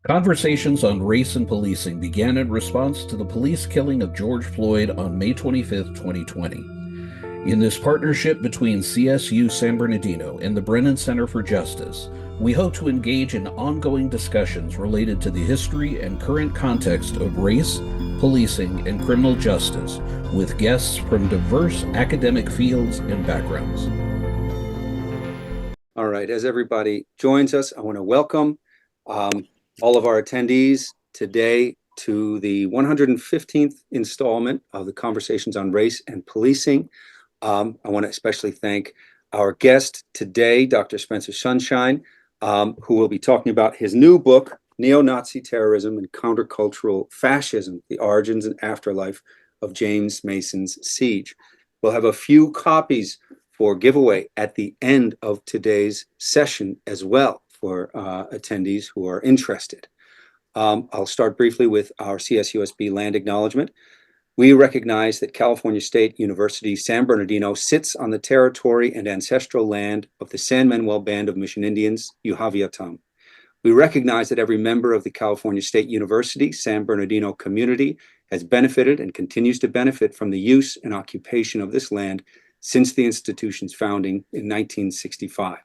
Conversations on race and policing began in response to the police killing of George Floyd on May 25, 2020. In this partnership between CSU San Bernardino and the Brennan Center for Justice, we hope to engage in ongoing discussions related to the history and current context of race, policing, and criminal justice with guests from diverse academic fields and backgrounds. All right, as everybody joins us, I want to welcome all of our attendees today to the 115th installment of the Conversations on Race and Policing. I want to especially thank our guest today, Dr. Spencer Sunshine, who will be talking about his new book, Neo-Nazi Terrorism and Countercultural Fascism, The Origins and Afterlife of James Mason's Siege. We'll have a few copies for giveaway at the end of today's session as well for attendees who are interested. I'll start briefly with our CSUSB land acknowledgement. We recognize that California State University San Bernardino sits on the territory and ancestral land of the San Manuel Band of Mission Indians, Yuhaviatam. We recognize that every member of the California State University San Bernardino community has benefited and continues to benefit from the use and occupation of this land since the institution's founding in 1965.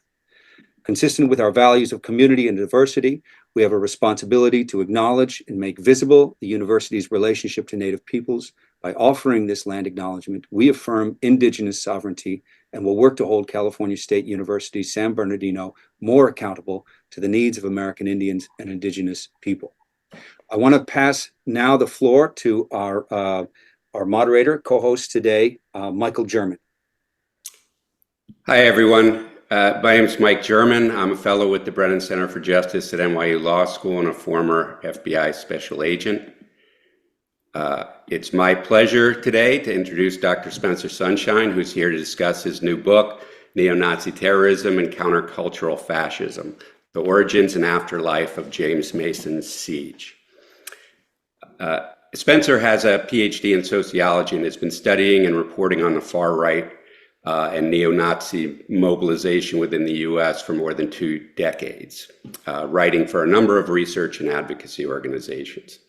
Consistent with our values of community and diversity, we have a responsibility to acknowledge and make visible the university's relationship to Native peoples. By offering this land acknowledgement, we affirm indigenous sovereignty and will work to hold California State University San Bernardino more accountable to the needs of American Indians and indigenous people. I want to pass now the floor to our moderator, co-host today, Michael German. Hi, everyone. My name is Mike German. I'm a fellow with the Brennan Center for Justice at NYU Law School and a former FBI special agent. It's my pleasure today to introduce Dr. Spencer Sunshine, who's here to discuss his new book, Neo-Nazi Terrorism and Countercultural Fascism, The Origins and Afterlife of James Mason's Siege. Spencer has a PhD in sociology and has been studying and reporting on the far right and neo-Nazi mobilization within the U.S. for more than 2 decades, writing for a number of research and advocacy organizations.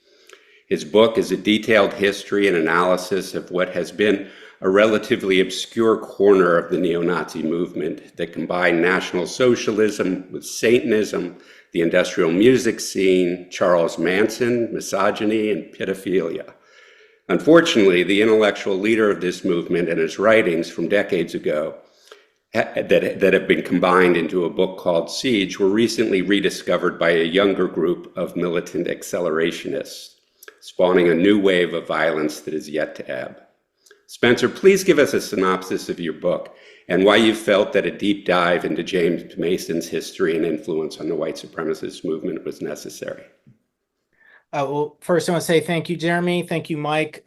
His book is a detailed history and analysis of what has been a relatively obscure corner of the neo-Nazi movement that combined National Socialism with Satanism, the industrial music scene, Charles Manson, misogyny, and pedophilia. Unfortunately, the intellectual leader of this movement and his writings from decades ago that have been combined into a book called Siege were recently rediscovered by a younger group of militant accelerationists, spawning a new wave of violence that is yet to ebb. Spencer, please give us a synopsis of your book and why you felt that a deep dive into James Mason's history and influence on the white supremacist movement was necessary. Well, first I want to say thank you, Jeremy. Thank you, Mike.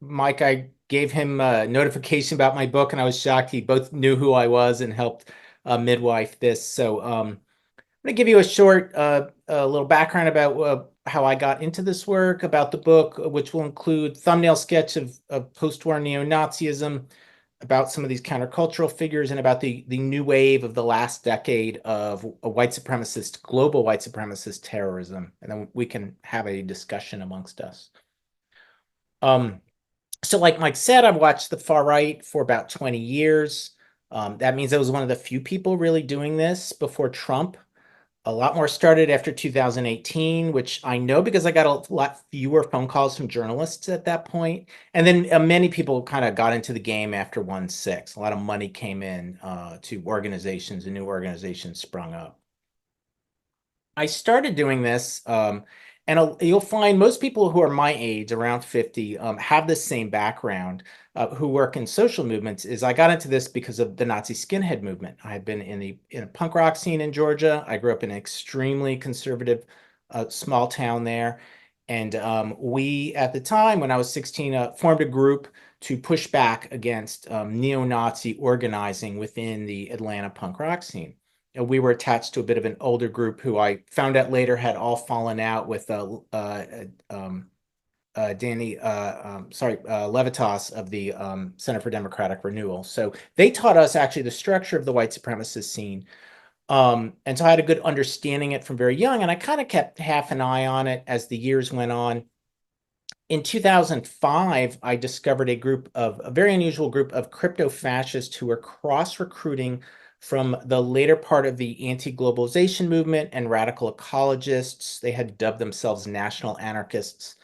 Mike, I gave him a notification about my book, and I was shocked he both knew who I was and helped midwife this. So I'm going to give you a short a little background about how I got into this work, about the book, which will include thumbnail sketch of post-war neo-Nazism, about some of these countercultural figures, and about the new wave of the last decade of a global white supremacist terrorism. And then we can have a discussion amongst us. So like Mike said, I've watched the far right for about 20 years. That means I was one of the few people really doing this before Trump. A lot more started after 2018, which I know because I got a lot fewer phone calls from journalists at that point. And then many people kind of got into the game after 1/6. A lot of money came in to organizations, and new organizations sprung up. I started doing this, and you'll find most people who are my age, around 50, have the same background. Who work in social movements. Is I got into this because of the Nazi skinhead movement. I had been in a punk rock scene in Georgia. I grew up in an extremely conservative small town there. And we, at the time, when I was 16, formed a group to push back against neo-Nazi organizing within the Atlanta punk rock scene. We were attached to a bit of an older group who I found out later had all fallen out with Levitas of the Center for Democratic Renewal. So they taught us actually the structure of the white supremacist scene. And so I had a good understanding it from very young, and I kind of kept half an eye on it as the years went on. In 2005, I discovered a very unusual group of crypto-fascists who were cross-recruiting from the later part of the anti-globalization movement and radical ecologists. They had dubbed themselves national anarchists.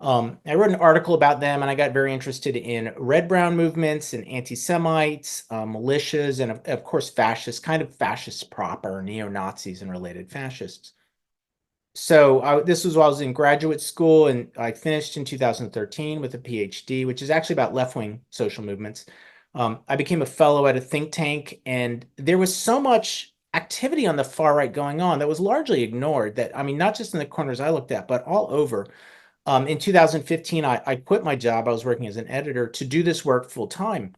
I wrote an article about them, and I got very interested in red-brown movements and anti-Semites, militias, and of course fascists, kind of fascists proper, neo-Nazis and related fascists. So this was while I was in graduate school, and I finished in 2013 with a PhD, which is actually about left-wing social movements. I became a fellow at a think tank, and there was so much activity on the far right going on that was largely ignored. That, I mean, not just in the corners I looked at, but all over. In 2015, I quit my job. I was working as an editor to do this work full time.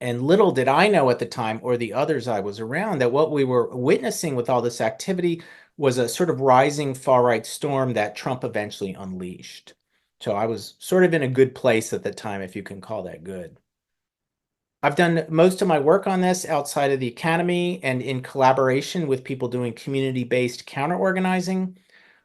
And little did I know at the time, or the others I was around, that what we were witnessing with all this activity was a sort of rising far-right storm that Trump eventually unleashed. So I was sort of in a good place at the time, if you can call that good. I've done most of my work on this outside of the academy and in collaboration with people doing community-based counter-organizing.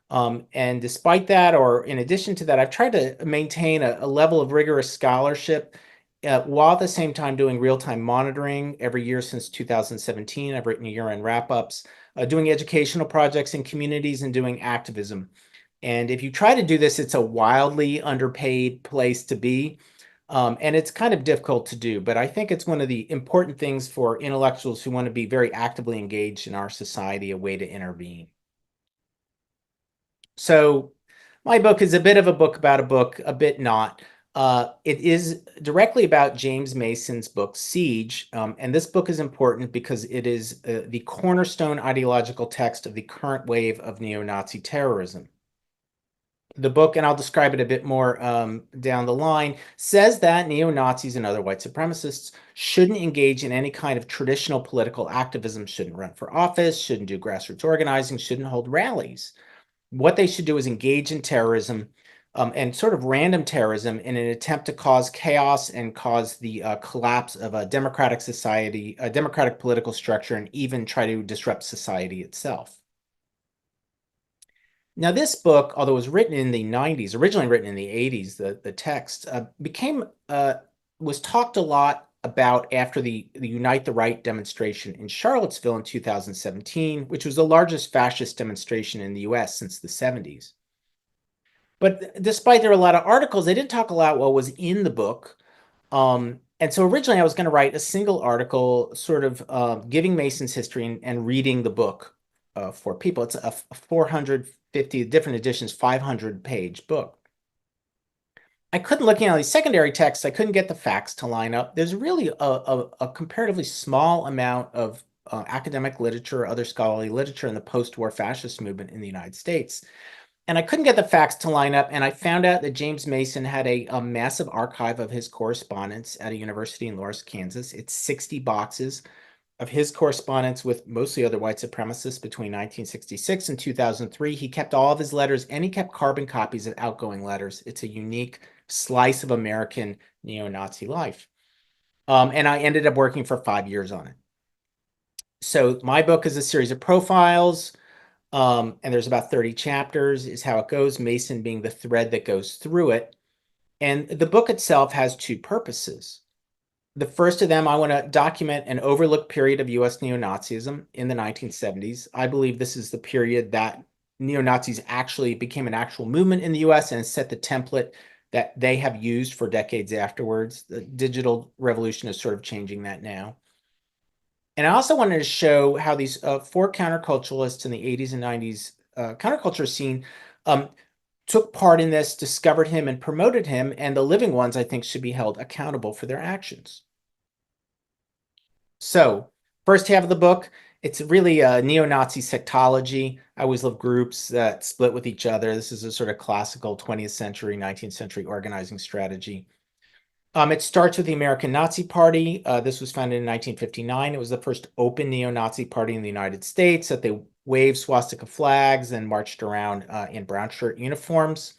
And despite that, or in addition to that, I've tried to maintain a level of rigorous scholarship while at the same time doing real-time monitoring every year since 2017. I've written year-end wrap-ups, doing educational projects in communities, and doing activism. And if you try to do this, it's a wildly underpaid place to be. And it's kind of difficult to do, but I think it's one of the important things for intellectuals who want to be very actively engaged in our society, a way to intervene. So my book is a bit of a book about a book, a bit not. It is directly about James Mason's book, Siege. And this book is important because it is the cornerstone ideological text of the current wave of neo-Nazi terrorism. The book, and I'll describe it a bit more down the line, says that neo-Nazis and other white supremacists shouldn't engage in any kind of traditional political activism, shouldn't run for office, shouldn't do grassroots organizing, shouldn't hold rallies. What they should do is engage in terrorism and sort of random terrorism in an attempt to cause chaos and cause the collapse of a democratic society, a democratic political structure, and even try to disrupt society itself. Now, this book, although it was written in the 90s, originally written in the 80s, the text was talked a lot about after the Unite the Right demonstration in Charlottesville in 2017, which was the largest fascist demonstration in the US since the 70s. But despite there were a lot of articles, they didn't talk a lot what was in the book. And so originally I was going to write a single article sort of giving Mason's history and reading the book for people. It's a 450 different editions, 500-page book. I couldn't, looking at all these secondary texts, I couldn't get the facts to line up. There's really a comparatively small amount of academic literature, other scholarly literature in the post-war fascist movement in the United States. And I couldn't get the facts to line up, and I found out that James Mason had a massive archive of his correspondence at a university in Lawrence, Kansas. It's 60 boxes of his correspondence with mostly other white supremacists between 1966 and 2003. He kept all of his letters, and he kept carbon copies of outgoing letters. It's a unique slice of American neo-Nazi life. And I ended up working for 5 years on it. So my book is a series of profiles, and there's about 30 chapters is how it goes, Mason being the thread that goes through it. And the book itself has two purposes. The first of them, I want to document an overlooked period of US neo-Nazism in the 1970s. I believe this is the period that neo-Nazis actually became an actual movement in the US and set the template that they have used for decades afterwards. The digital revolution is sort of changing that now. And I also wanted to show how these four counterculturalists in the 80s and 90s counterculture scene took part in this, discovered him, and promoted him, and the living ones, I think, should be held accountable for their actions. So, first half of the book, it's really a neo-Nazi sectology. I always love groups that split with each other. This is a sort of classical 20th century, 19th century organizing strategy. It starts with the American Nazi Party. This was founded in 1959. It was the first open neo-Nazi party in the United States that they waved swastika flags and marched around in brown shirt uniforms.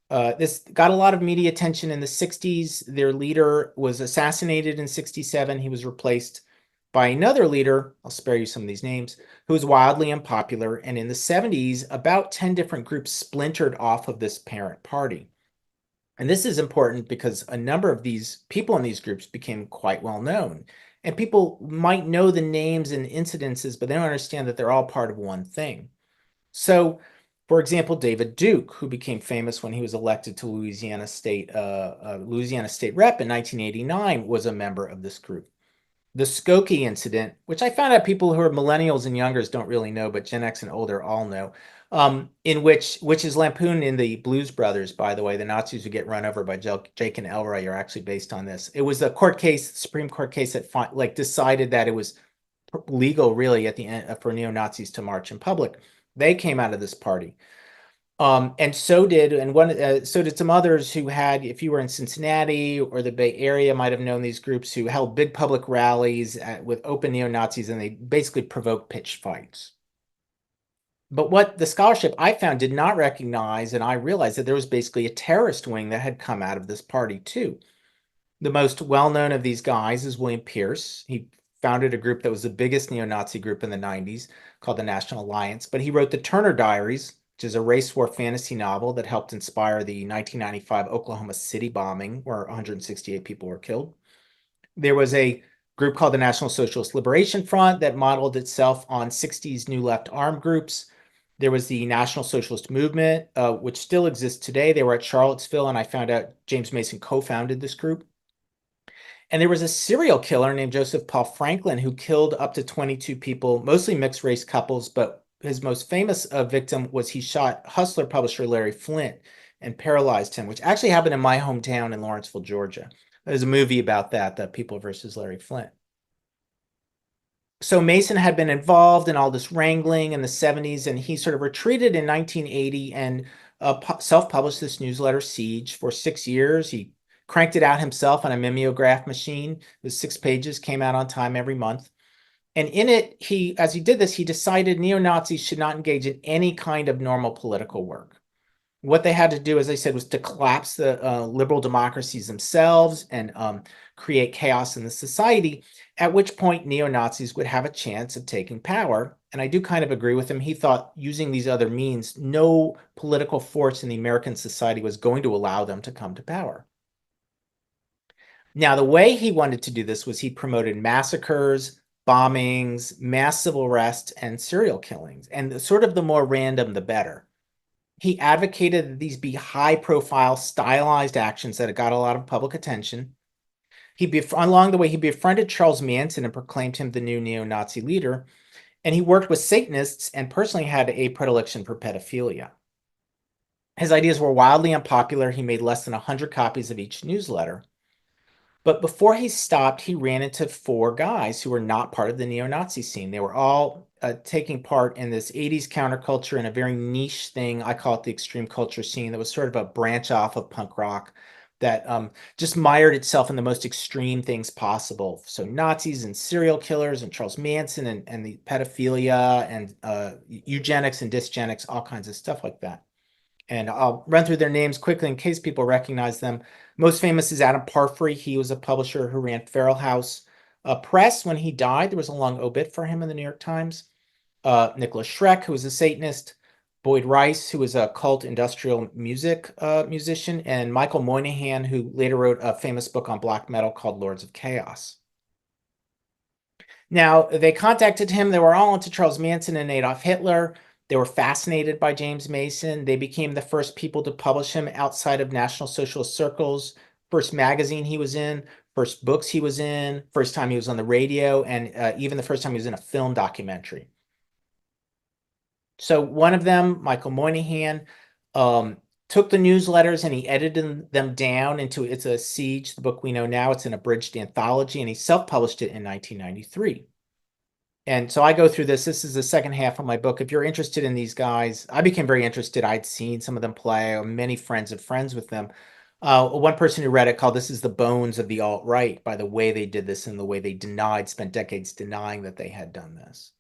This got a lot of media attention in the 60s. Their leader was assassinated in 67. He was replaced by another leader, I'll spare you some of these names, who was wildly unpopular. And in the 70s, about 10 different groups splintered off of this parent party. And this is important because a number of these people in these groups became quite well known. And people might know the names and incidences, but they don't understand that they're all part of one thing. So, for example, David Duke, who became famous when he was elected to Louisiana State Rep in 1989, was a member of this group. The Skokie incident, which I found out people who are millennials and youngers don't really know, but Gen X and older all know, which is lampooned in the Blues Brothers, by the way. The Nazis who get run over by Jake and Elroy are actually based on this. It was a court case, Supreme Court case that decided that it was legal, really, at the end for neo-Nazis to march in public. They came out of this party. And so did some others who had, if you were in Cincinnati or the Bay Area, might have known these groups who held big public rallies with open neo-Nazis, and they basically provoked pitched fights. But what the scholarship I found did not recognize, and I realized that there was basically a terrorist wing that had come out of this party too. The most well-known of these guys is William Pierce. He founded a group that was the biggest neo-Nazi group in the 90s called the National Alliance, but he wrote the Turner Diaries, which is a race war fantasy novel that helped inspire the 1995 Oklahoma City bombing, where 168 people were killed. There was a group called the National Socialist Liberation Front that modeled itself on 60s New Left armed groups. There was the National Socialist Movement, which still exists today. They were at Charlottesville, and I found out James Mason co-founded this group. And there was a serial killer named Joseph Paul Franklin who killed up to 22 people, mostly mixed race couples, but his most famous victim was he shot Hustler publisher Larry Flint and paralyzed him, which actually happened in my hometown in Lawrenceville, Georgia. There's a movie about that, The People versus Larry Flint. So Mason had been involved in all this wrangling in the 70s, and he sort of retreated in 1980 and self-published this newsletter, Siege, for 6 years. He cranked it out himself on a mimeograph machine. It was 6 pages, came out on time every month. And in it, as he did this, he decided neo-Nazis should not engage in any kind of normal political work. What they had to do, as I said, was to collapse the liberal democracies themselves and create chaos in the society, at which point neo-Nazis would have a chance of taking power. And I do kind of agree with him. He thought using these other means, no political force in the American society was going to allow them to come to power. Now, the way he wanted to do this was he promoted massacres, bombings, mass civil arrests, and serial killings. And the more random, the better. He advocated that these be high-profile, stylized actions that got a lot of public attention. Along the way, he befriended Charles Manson and proclaimed him the new neo-Nazi leader. And he worked with Satanists and personally had a predilection for pedophilia. His ideas were wildly unpopular. He made less than 100 copies of each newsletter. But before he stopped, he ran into 4 guys who were not part of the neo-Nazi scene. They were all taking part in this 80s counterculture in a very niche thing. I call it the extreme culture scene that was sort of a branch off of punk rock that just mired itself in the most extreme things possible. So Nazis and serial killers and Charles Manson and the pedophilia and eugenics and dysgenics, all kinds of stuff like that. And I'll run through their names quickly in case people recognize them. Most famous is Adam Parfrey. He was a publisher who ran Feral House Press. When he died, there was a long obit for him in the New York Times. Nicholas Schreck, who was a Satanist. Boyd Rice, who was a cult industrial music musician. And Michael Moynihan, who later wrote a famous book on black metal called Lords of Chaos. Now, they contacted him. They were all into Charles Manson and Adolf Hitler. They were fascinated by James Mason. They became the first people to publish him outside of National Socialist circles. First magazine he was in, first books he was in, first time he was on the radio, and even the first time he was in a film documentary. So one of them, Michael Moynihan, took the newsletters and he edited them down into It's a Siege, the book we know now. It's an abridged anthology, and he self-published it in 1993. And so I go through this. This is the second half of my book. If you're interested in these guys, I became very interested. I'd seen some of them play, or many friends of friends with them. One person who read it called this is the bones of the alt-right by the way they did this and the way they spent decades denying that they had done this.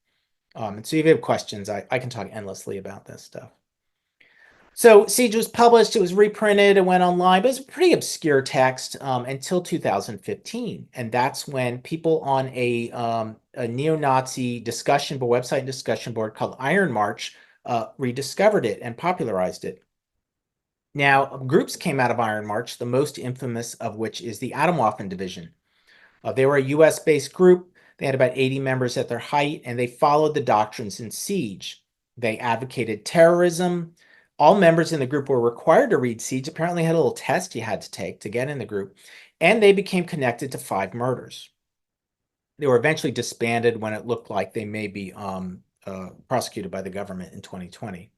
And so if you have questions, I can talk endlessly about this stuff. So Siege was published, it was reprinted, it went online, but it's a pretty obscure text until 2015. And that's when people on a a neo-Nazi discussion board, website and discussion board called Iron March rediscovered it and popularized it. Now, groups came out of Iron March, the most infamous of which is the Atomwaffen Division. They were a US-based group. They had about 80 members at their height, and they followed the doctrines in Siege. They advocated terrorism. All members in the group were required to read Siege. Apparently had a little test you had to take to get in the group. And they became connected to 5 murders. They were eventually disbanded when it looked like they may be prosecuted by the government in 2020.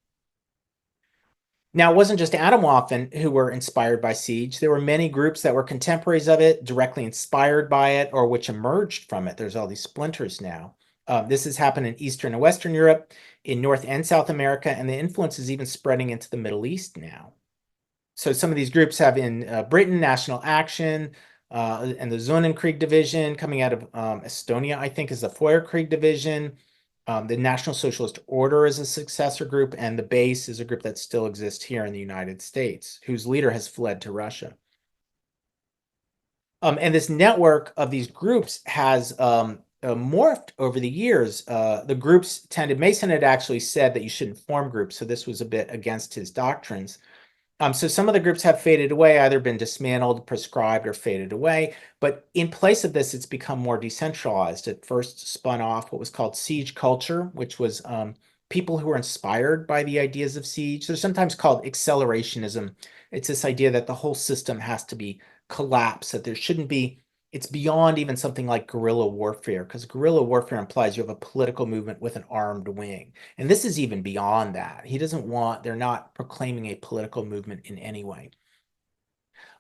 Now, it wasn't just Atomwaffen who were inspired by Siege. There were many groups that were contemporaries of it, directly inspired by it, or which emerged from it. There's all these splinters now. This has happened in Eastern and Western Europe, in North and South America, and the influence is even spreading into the Middle East now. So some of these groups have in Britain, National Action, and the Zonnenkrieg Division coming out of Estonia, I think, is the Feuerkrieg Division. The National Socialist Order is a successor group, and the Base is a group that still exists here in the United States, whose leader has fled to Russia. And this network of these groups has morphed over the years. The groups tended, Mason had actually said that you shouldn't form groups, so this was a bit against his doctrines. So some of the groups have faded away, either been dismantled, prescribed, or faded away. But in place of this, it's become more decentralized. It first spun off what was called siege culture, which was people who were inspired by the ideas of siege. They're sometimes called accelerationism. It's this idea that the whole system has to be collapsed, that there shouldn't be, it's beyond even something like guerrilla warfare, because guerrilla warfare implies you have a political movement with an armed wing. And this is even beyond that. He doesn't want, they're not proclaiming a political movement in any way.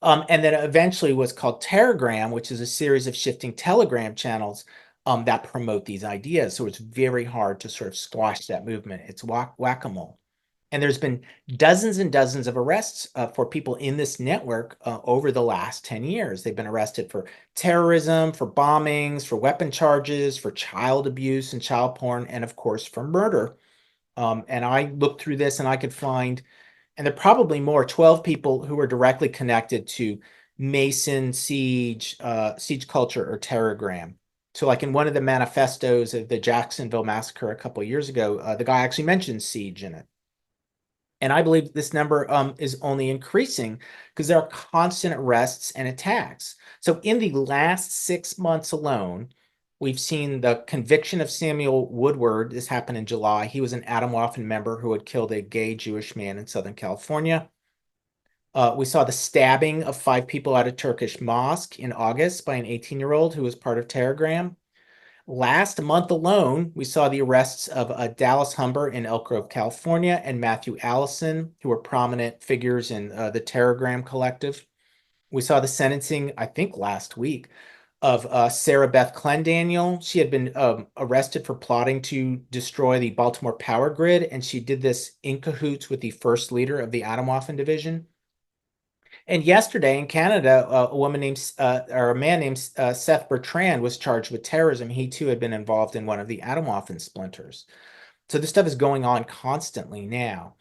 And then eventually was called Terrogram, which is a series of shifting Telegram channels that promote these ideas. So it's very hard to sort of squash that movement. It's whack-a-mole. And there's been dozens and dozens of arrests for people in this network over the last 10 years. They've been arrested for terrorism, for bombings, for weapon charges, for child abuse and child porn, and of course for murder. And I looked through this and I could find, and there are probably more, 12 people who were directly connected to Mason, Siege, Siege Culture, or Terrogram. So like in one of the manifestos of the Jacksonville massacre a couple of years ago, the guy actually mentioned Siege in it. And I believe this number is only increasing because there are constant arrests and attacks. So in the last 6 months alone, we've seen the conviction of Samuel Woodward. This happened in July. He was an Atomwaffen member who had killed a gay Jewish man in Southern California. We saw the stabbing of 5 people at a Turkish mosque in August by an 18-year-old who was part of Terrogram. Last month alone, we saw the arrests of Dallas Humber in Elk Grove, California, and Matthew Allison, who were prominent figures in the Terrogram collective. We saw the sentencing, I think last week, of Sarah Beth Clendaniel. She had been arrested for plotting to destroy the Baltimore power grid, and she did this in cahoots with the first leader of the Atomwaffen Division. And yesterday in Canada, a man named Seth Bertrand was charged with terrorism. He too had been involved in one of the Atomwaffen splinters. So this stuff is going on constantly now.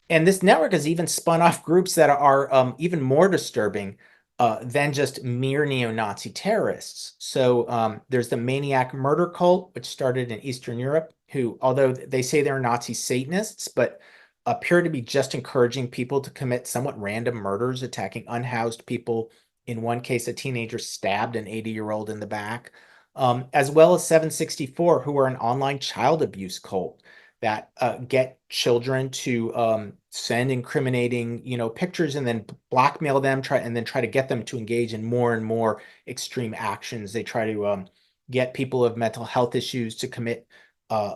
And this network has even spun off groups that are even more disturbing than just mere neo-Nazi terrorists. So there's the Maniac Murder Cult, which started in Eastern Europe, who, although they say they're Nazi Satanists, but appear to be just encouraging people to commit somewhat random murders, attacking unhoused people. In one case, a teenager stabbed an 80-year-old in the back, as well as 764, who are an online child abuse cult that get children to send incriminating, pictures and then blackmail them, try to get them to engage in more and more extreme actions. They try to get people with mental health issues to commit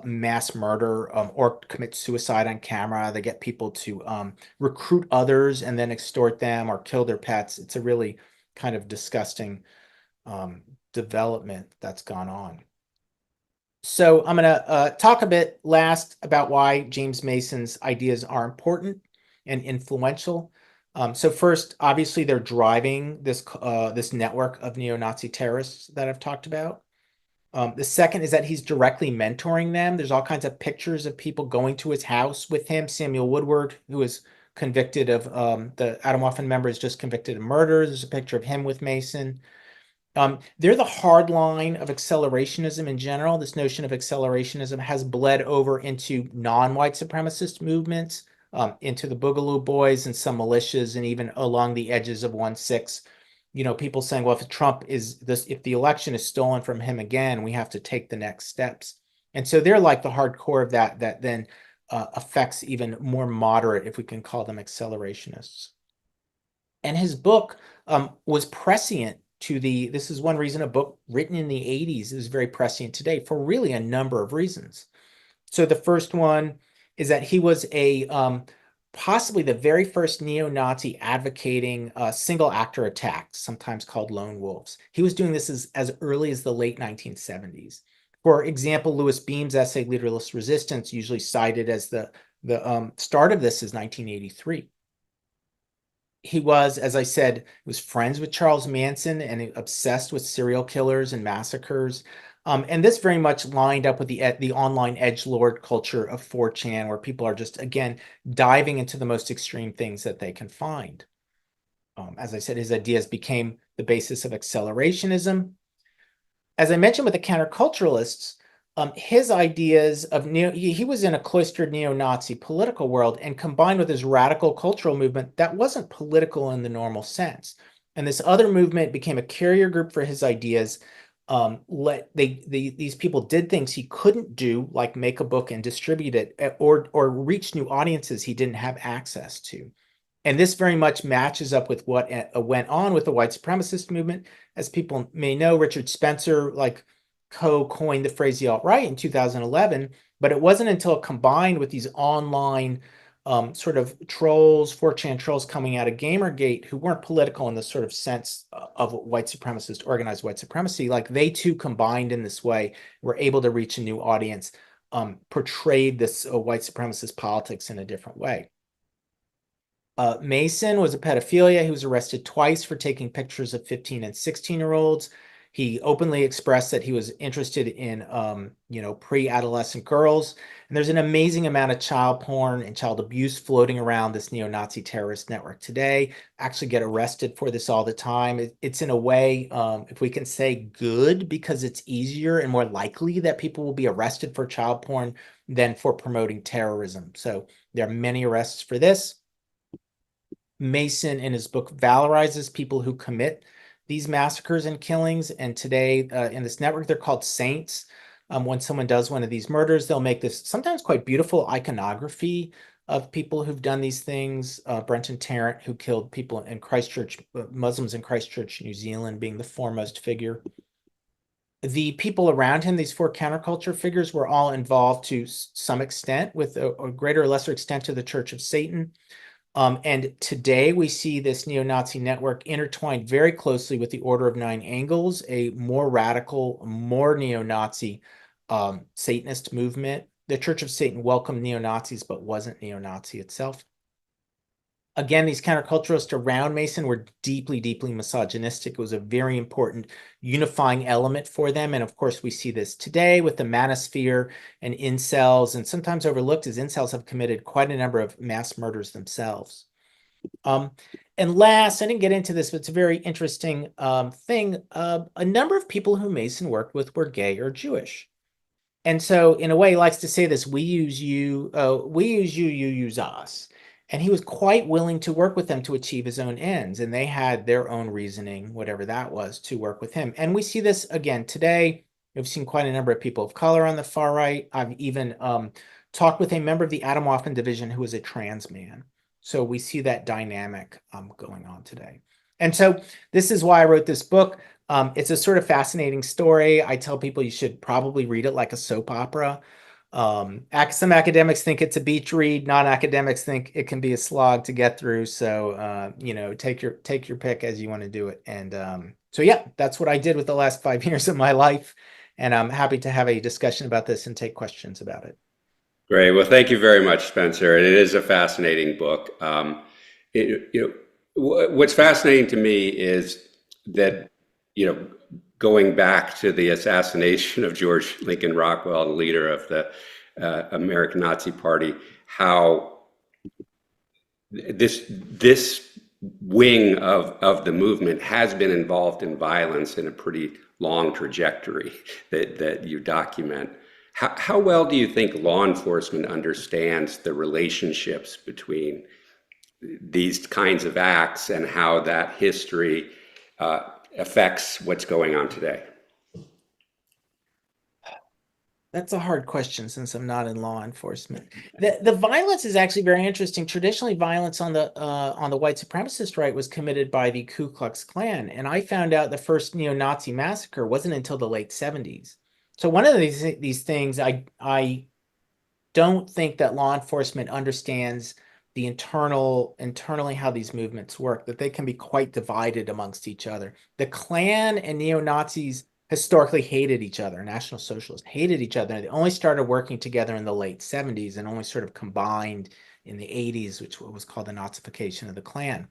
mass murder or commit suicide on camera. They get people to recruit others and then extort them or kill their pets. It's a really kind of disgusting development that's gone on. So I'm going to talk a bit last about why James Mason's ideas are important and influential. So first, obviously, they're driving this network of neo-Nazi terrorists that I've talked about. The second is that he's directly mentoring them. There's all kinds of pictures of people going to his house with him. Samuel Woodward, who was convicted of, the Atomwaffen member is just convicted of murder. There's a picture of him with Mason. They're the hard line of accelerationism in general. This notion of accelerationism has bled over into non-white supremacist movements, into the Boogaloo Boys and some militias, and even along the edges of 1/6. People saying, well, if the election is stolen from him again, we have to take the next steps. And so they're like the hardcore of that then affects even more moderate, if we can call them accelerationists. And his book was prescient to this is one reason a book written in the 80s is very prescient today, for really a number of reasons. So the first one is that he was possibly the very first neo-Nazi advocating single actor attacks, sometimes called lone wolves. He was doing this as early as the late 1970s. For example, Louis Beam's essay, Leaderless Resistance, usually cited as the start of this is 1983. He was, as I said, was friends with Charles Manson and obsessed with serial killers and massacres. And this very much lined up with the online edgelord culture of 4chan, where people are just, again, diving into the most extreme things that they can find. As I said, his ideas became the basis of accelerationism. As I mentioned with the counterculturalists, his ideas of he was in a cloistered neo-Nazi political world, and combined with his radical cultural movement that wasn't political in the normal sense. And this other movement became a carrier group for his ideas. These people did things he couldn't do, like make a book and distribute it, or reach new audiences he didn't have access to. And this very much matches up with what went on with the white supremacist movement. As people may know, Richard Spencer co-coined the phrase the alt-right in 2011, but it wasn't until combined with these online sort of trolls, 4chan trolls coming out of Gamergate, who weren't political in the sort of sense of white supremacist, organized white supremacy, like they too combined in this way, were able to reach a new audience, portrayed this white supremacist politics in a different way. Mason was a pedophilia. He was arrested twice for taking pictures of 15 and 16-year-olds. He openly expressed that he was interested in, pre-adolescent girls. And there's an amazing amount of child porn and child abuse floating around this neo-Nazi terrorist network today. Actually get arrested for this all the time. It's in a way, if we can say, good, because it's easier and more likely that people will be arrested for child porn than for promoting terrorism. So there are many arrests for this. Mason, in his book, valorizes people who commit these massacres and killings. And today in this network, they're called saints. When someone does one of these murders, they'll make this sometimes quite beautiful iconography of people who've done these things. Brenton Tarrant, who killed people in Christchurch, Muslims in Christchurch, New Zealand, being the foremost figure. The people around him, these 4 counterculture figures, were all involved to some extent, with a greater or lesser extent, to the Church of Satan. And today we see this neo-Nazi network intertwined very closely with the Order of Nine Angles, a more radical, more neo-Nazi Satanist movement. The Church of Satan welcomed neo-Nazis, but wasn't neo-Nazi itself. Again, these counterculturalists around Mason were deeply, deeply misogynistic. It was a very important unifying element for them. And of course, we see this today with the manosphere and incels, and sometimes overlooked as incels have committed quite a number of mass murders themselves. And last, I didn't get into this, but it's a very interesting thing. A number of people who Mason worked with were gay or Jewish. And so in a way, he likes to say this: we use you, you use us. And he was quite willing to work with them to achieve his own ends. And they had their own reasoning, whatever that was, to work with him. And we see this again today. We've seen quite a number of people of color on the far right. I've even talked with a member of the Atomwaffen division who is a trans man. So we see that dynamic going on today. And so this is why I wrote this book. It's a sort of fascinating story. I tell people you should probably read it like a soap opera. Some academics think it's a beach read. Non-academics think it can be a slog to get through. So, take your pick as you want to do it. And so, yeah, that's what I did with the last 5 years of my life. And I'm happy to have a discussion about this and take questions about it. Great. Well, thank you very much, Spencer. It is a fascinating book. What's fascinating to me is that, going back to the assassination of George Lincoln Rockwell, the leader of the American Nazi Party, how this wing of the movement has been involved in violence in a pretty long trajectory that you document. How well do you think law enforcement understands the relationships between these kinds of acts and how that history affects what's going on today? That's a hard question since I'm not in law enforcement. The violence is actually very interesting. Traditionally, violence on the white supremacist right was committed by the Ku Klux Klan, and I found out the first neo-Nazi massacre wasn't until the late 70s. So one of these things, I don't think that law enforcement understands the internally how these movements work, that they can be quite divided amongst each other. The Klan and neo-Nazis historically hated each other. National Socialists hated each other. They only started working together in the late 70s and only sort of combined in the 80s, which was called the Nazification of the Klan.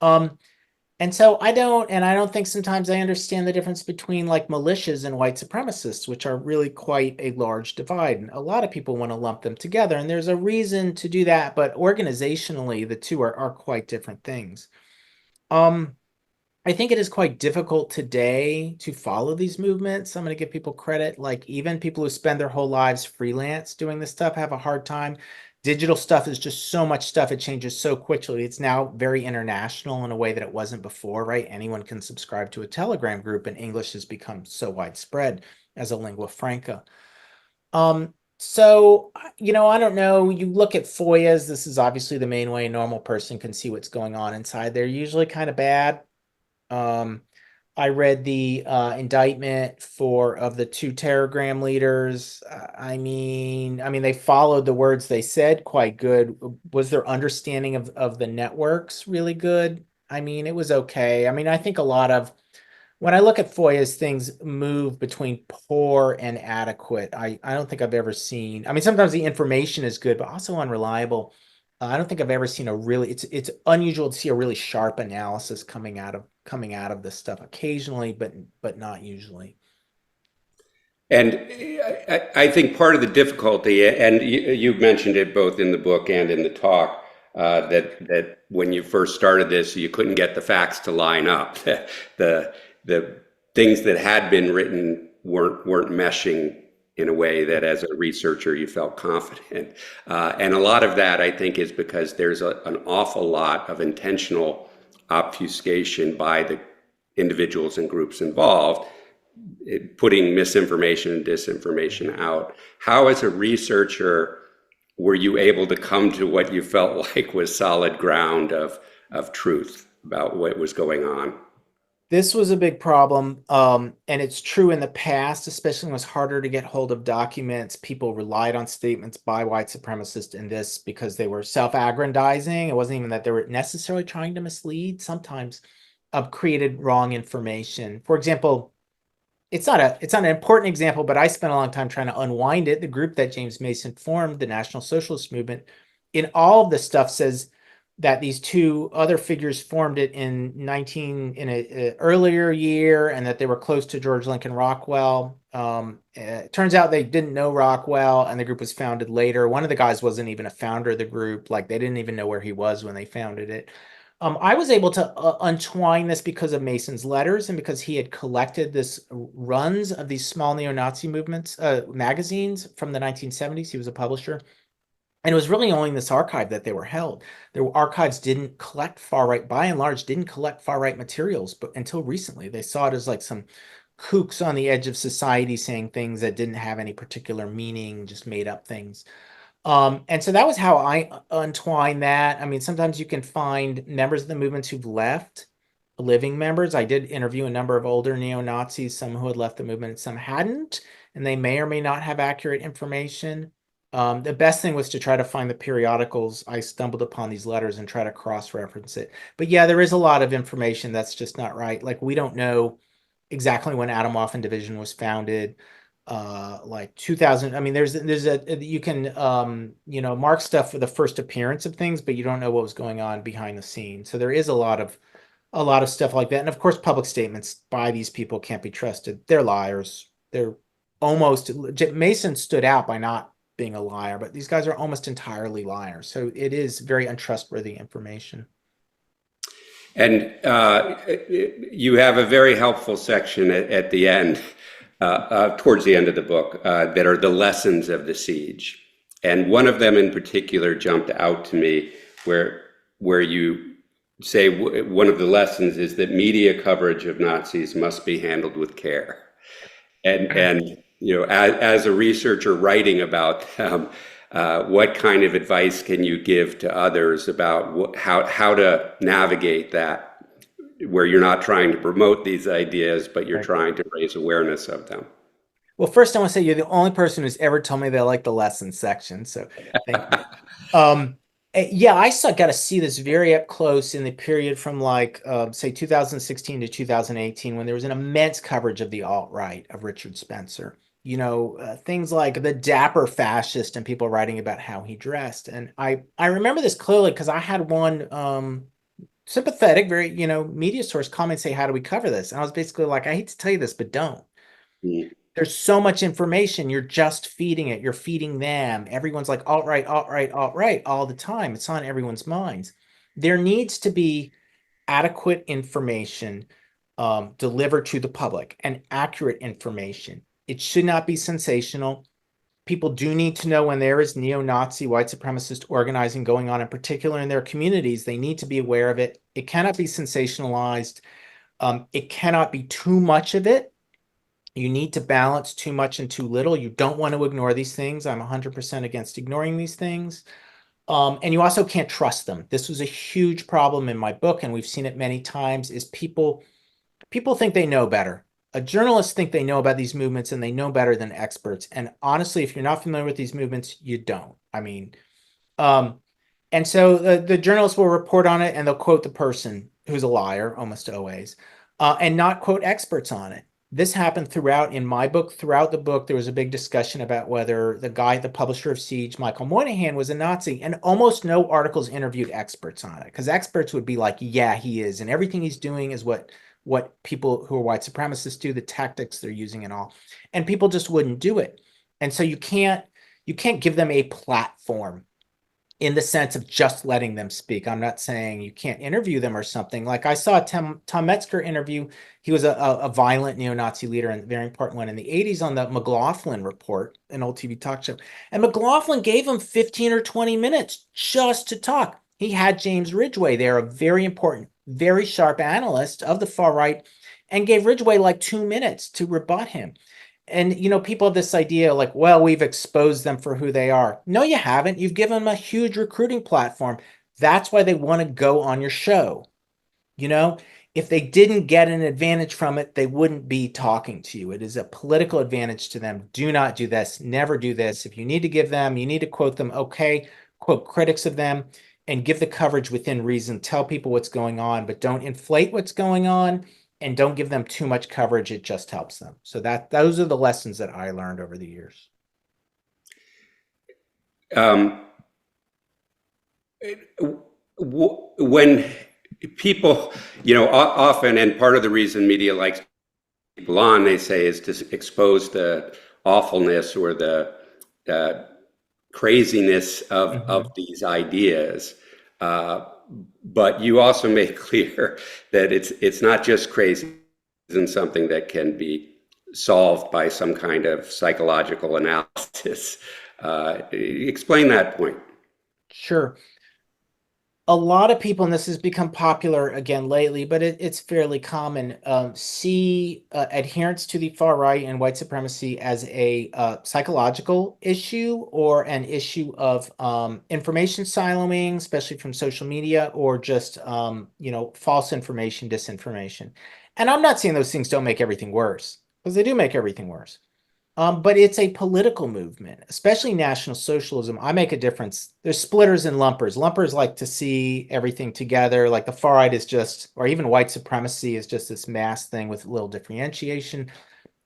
And so I don't think sometimes I understand the difference between like militias and white supremacists, which are really quite a large divide. And a lot of people want to lump them together, and there's a reason to do that, but organizationally, the two are quite different things. I think it is quite difficult today to follow these movements. I'm going to give people credit. Like even people who spend their whole lives freelance doing this stuff have a hard time. Digital stuff is just so much stuff. It changes so quickly. It's now very international in a way that it wasn't before, right? Anyone can subscribe to a Telegram group, and English has become so widespread as a lingua franca. So, I don't know. You look at FOIAs. This is obviously the main way a normal person can see what's going on inside. They're usually kind of bad. I read the indictment of the two Telegram leaders. I mean, they followed the words they said quite good. Was their understanding of the networks really good? I mean, it was okay. I mean, I think when I look at FOIAs, things move between poor and adequate. I don't think I've ever seen, sometimes the information is good, but also unreliable. I don't think I've ever seen it's unusual to see a really sharp analysis coming out of this stuff occasionally, but not usually. And I think part of the difficulty, and you mentioned it both in the book and in the talk, that when you first started this, you couldn't get the facts to line up. The things that had been written weren't meshing in a way that as a researcher you felt confident. And a lot of that, I think, is because there's an awful lot of intentional obfuscation by the individuals and groups involved, putting misinformation and disinformation out. How, as a researcher, were you able to come to what you felt like was solid ground of truth about what was going on? This was a big problem, and it's true in the past, especially when it was harder to get hold of documents. People relied on statements by white supremacists in this because they were self-aggrandizing. It wasn't even that they were necessarily trying to mislead. Sometimes created wrong information. For example, it's not an important example, but I spent a long time trying to unwind it. The group that James Mason formed, the National Socialist Movement, in all of this stuff says that these two other figures formed it in an earlier year, and that they were close to George Lincoln Rockwell. It turns out they didn't know Rockwell, and the group was founded later. One of the guys wasn't even a founder of the group. Like, they didn't even know where he was when they founded it. I was able to untwine this because of Mason's letters and because he had collected this runs of these small neo-Nazi movements, magazines from the 1970s. He was a publisher. And it was really only in this archive that they were held. Their archives didn't collect far-right, by and large, didn't collect far-right materials, but until recently, they saw it as like some kooks on the edge of society saying things that didn't have any particular meaning, just made up things. And so that was how I untwined that. Sometimes you can find members of the movements who've left, living members. I did interview a number of older neo-Nazis, some who had left the movement, some hadn't, and they may or may not have accurate information. The best thing was to try to find the periodicals. I stumbled upon these letters and try to cross-reference it. But yeah, there is a lot of information that's just not right. Like, we don't know exactly when Atomwaffen Division was founded. Like 2000. You can mark stuff for the first appearance of things, but you don't know what was going on behind the scenes. So there is a lot of stuff like that. And of course, public statements by these people can't be trusted. They're liars. Mason stood out by not being a liar, but these guys are almost entirely liars. So it is very untrustworthy information. And you have a very helpful section at the end, towards the end of the book, that are the lessons of the siege. And one of them in particular jumped out to me, where you say one of the lessons is that media coverage of Nazis must be handled with care. And you know, as a researcher writing about them, what kind of advice can you give to others about how to navigate that, where you're not trying to promote these ideas, but you're trying to raise awareness of them? Well, first I want to say you're the only person who's ever told me they like the lessons section, so thank you. Yeah, I got to see this very up close in the period from like, say, 2016 to 2018, when there was an immense coverage of the alt-right, of Richard Spencer. You know, things like the dapper fascist and people writing about how he dressed. And I remember this clearly because I had one sympathetic, very, you know, media source call me and say, how do we cover this? And I was basically like, I hate to tell you this, but don't. There's so much information. You're just feeding it. You're feeding them. Everyone's like alt-right, alt-right, alt-right all the time. It's on everyone's minds. There needs to be adequate information delivered to the public, and accurate information. It should not be sensational. People do need to know when there is neo-Nazi, white supremacist organizing going on, in particular in their communities. They need to be aware of it. It cannot be sensationalized. It cannot be too much of it. You need to balance too much and too little. You don't want to ignore these things. I'm 100% against ignoring these things. And you also can't trust them. This was a huge problem in my book, and we've seen it many times, is people think they know better. Journalists think they know about these movements and they know better than experts. And honestly, if you're not familiar with these movements, you don't. I mean, and so the journalists will report on it and they'll quote the person who's a liar, almost always, and not quote experts on it. This happened throughout in my book. Throughout the book, there was a big discussion about whether the publisher of Siege, Michael Moynihan, was a Nazi, and almost no articles interviewed experts on it, because experts would be like, yeah, he is, and everything he's doing is what people who are white supremacists do, the tactics they're using and all, and people just wouldn't do it. And so you can't give them a platform in the sense of just letting them speak. I'm not saying you can't interview them or something. Like I saw a Tom Metzger interview. He was a violent neo-Nazi leader, and a very important one in the 80s, on the McLaughlin Report, an old TV talk show. And McLaughlin gave him 15 or 20 minutes just to talk. He had James Ridgway there, a very important, very sharp analyst of the far right, and gave Ridgway like 2 minutes to rebut him. And, you know, people have this idea like, well, we've exposed them for who they are. No, you haven't. You've given them a huge recruiting platform. That's why they want to go on your show. You know, if they didn't get an advantage from it, they wouldn't be talking to you. It is a political advantage to them. Do not do this. Never do this. If you need to give them, you need to quote them. Okay, quote critics of them and give the coverage within reason. Tell people what's going on, but don't inflate what's going on. And don't give them too much coverage. It just helps them. So those are the lessons that I learned over the years. When people, you know, often, and part of the reason media likes people on, they say, is to expose the awfulness or the craziness of these ideas. But you also make clear that it's not just crazy, it's something that can be solved by some kind of psychological analysis. Explain that point. Sure. A lot of people, and this has become popular again lately, but it's fairly common, see adherence to the far right and white supremacy as a psychological issue, or an issue of information siloing, especially from social media, or just you know, false information, disinformation. And I'm not saying those things don't make everything worse, because they do make everything worse. But it's a political movement, especially National Socialism. I make a difference. There's splitters and lumpers. Lumpers like to see everything together. Like the far right is just, or even white supremacy is just this mass thing with little differentiation.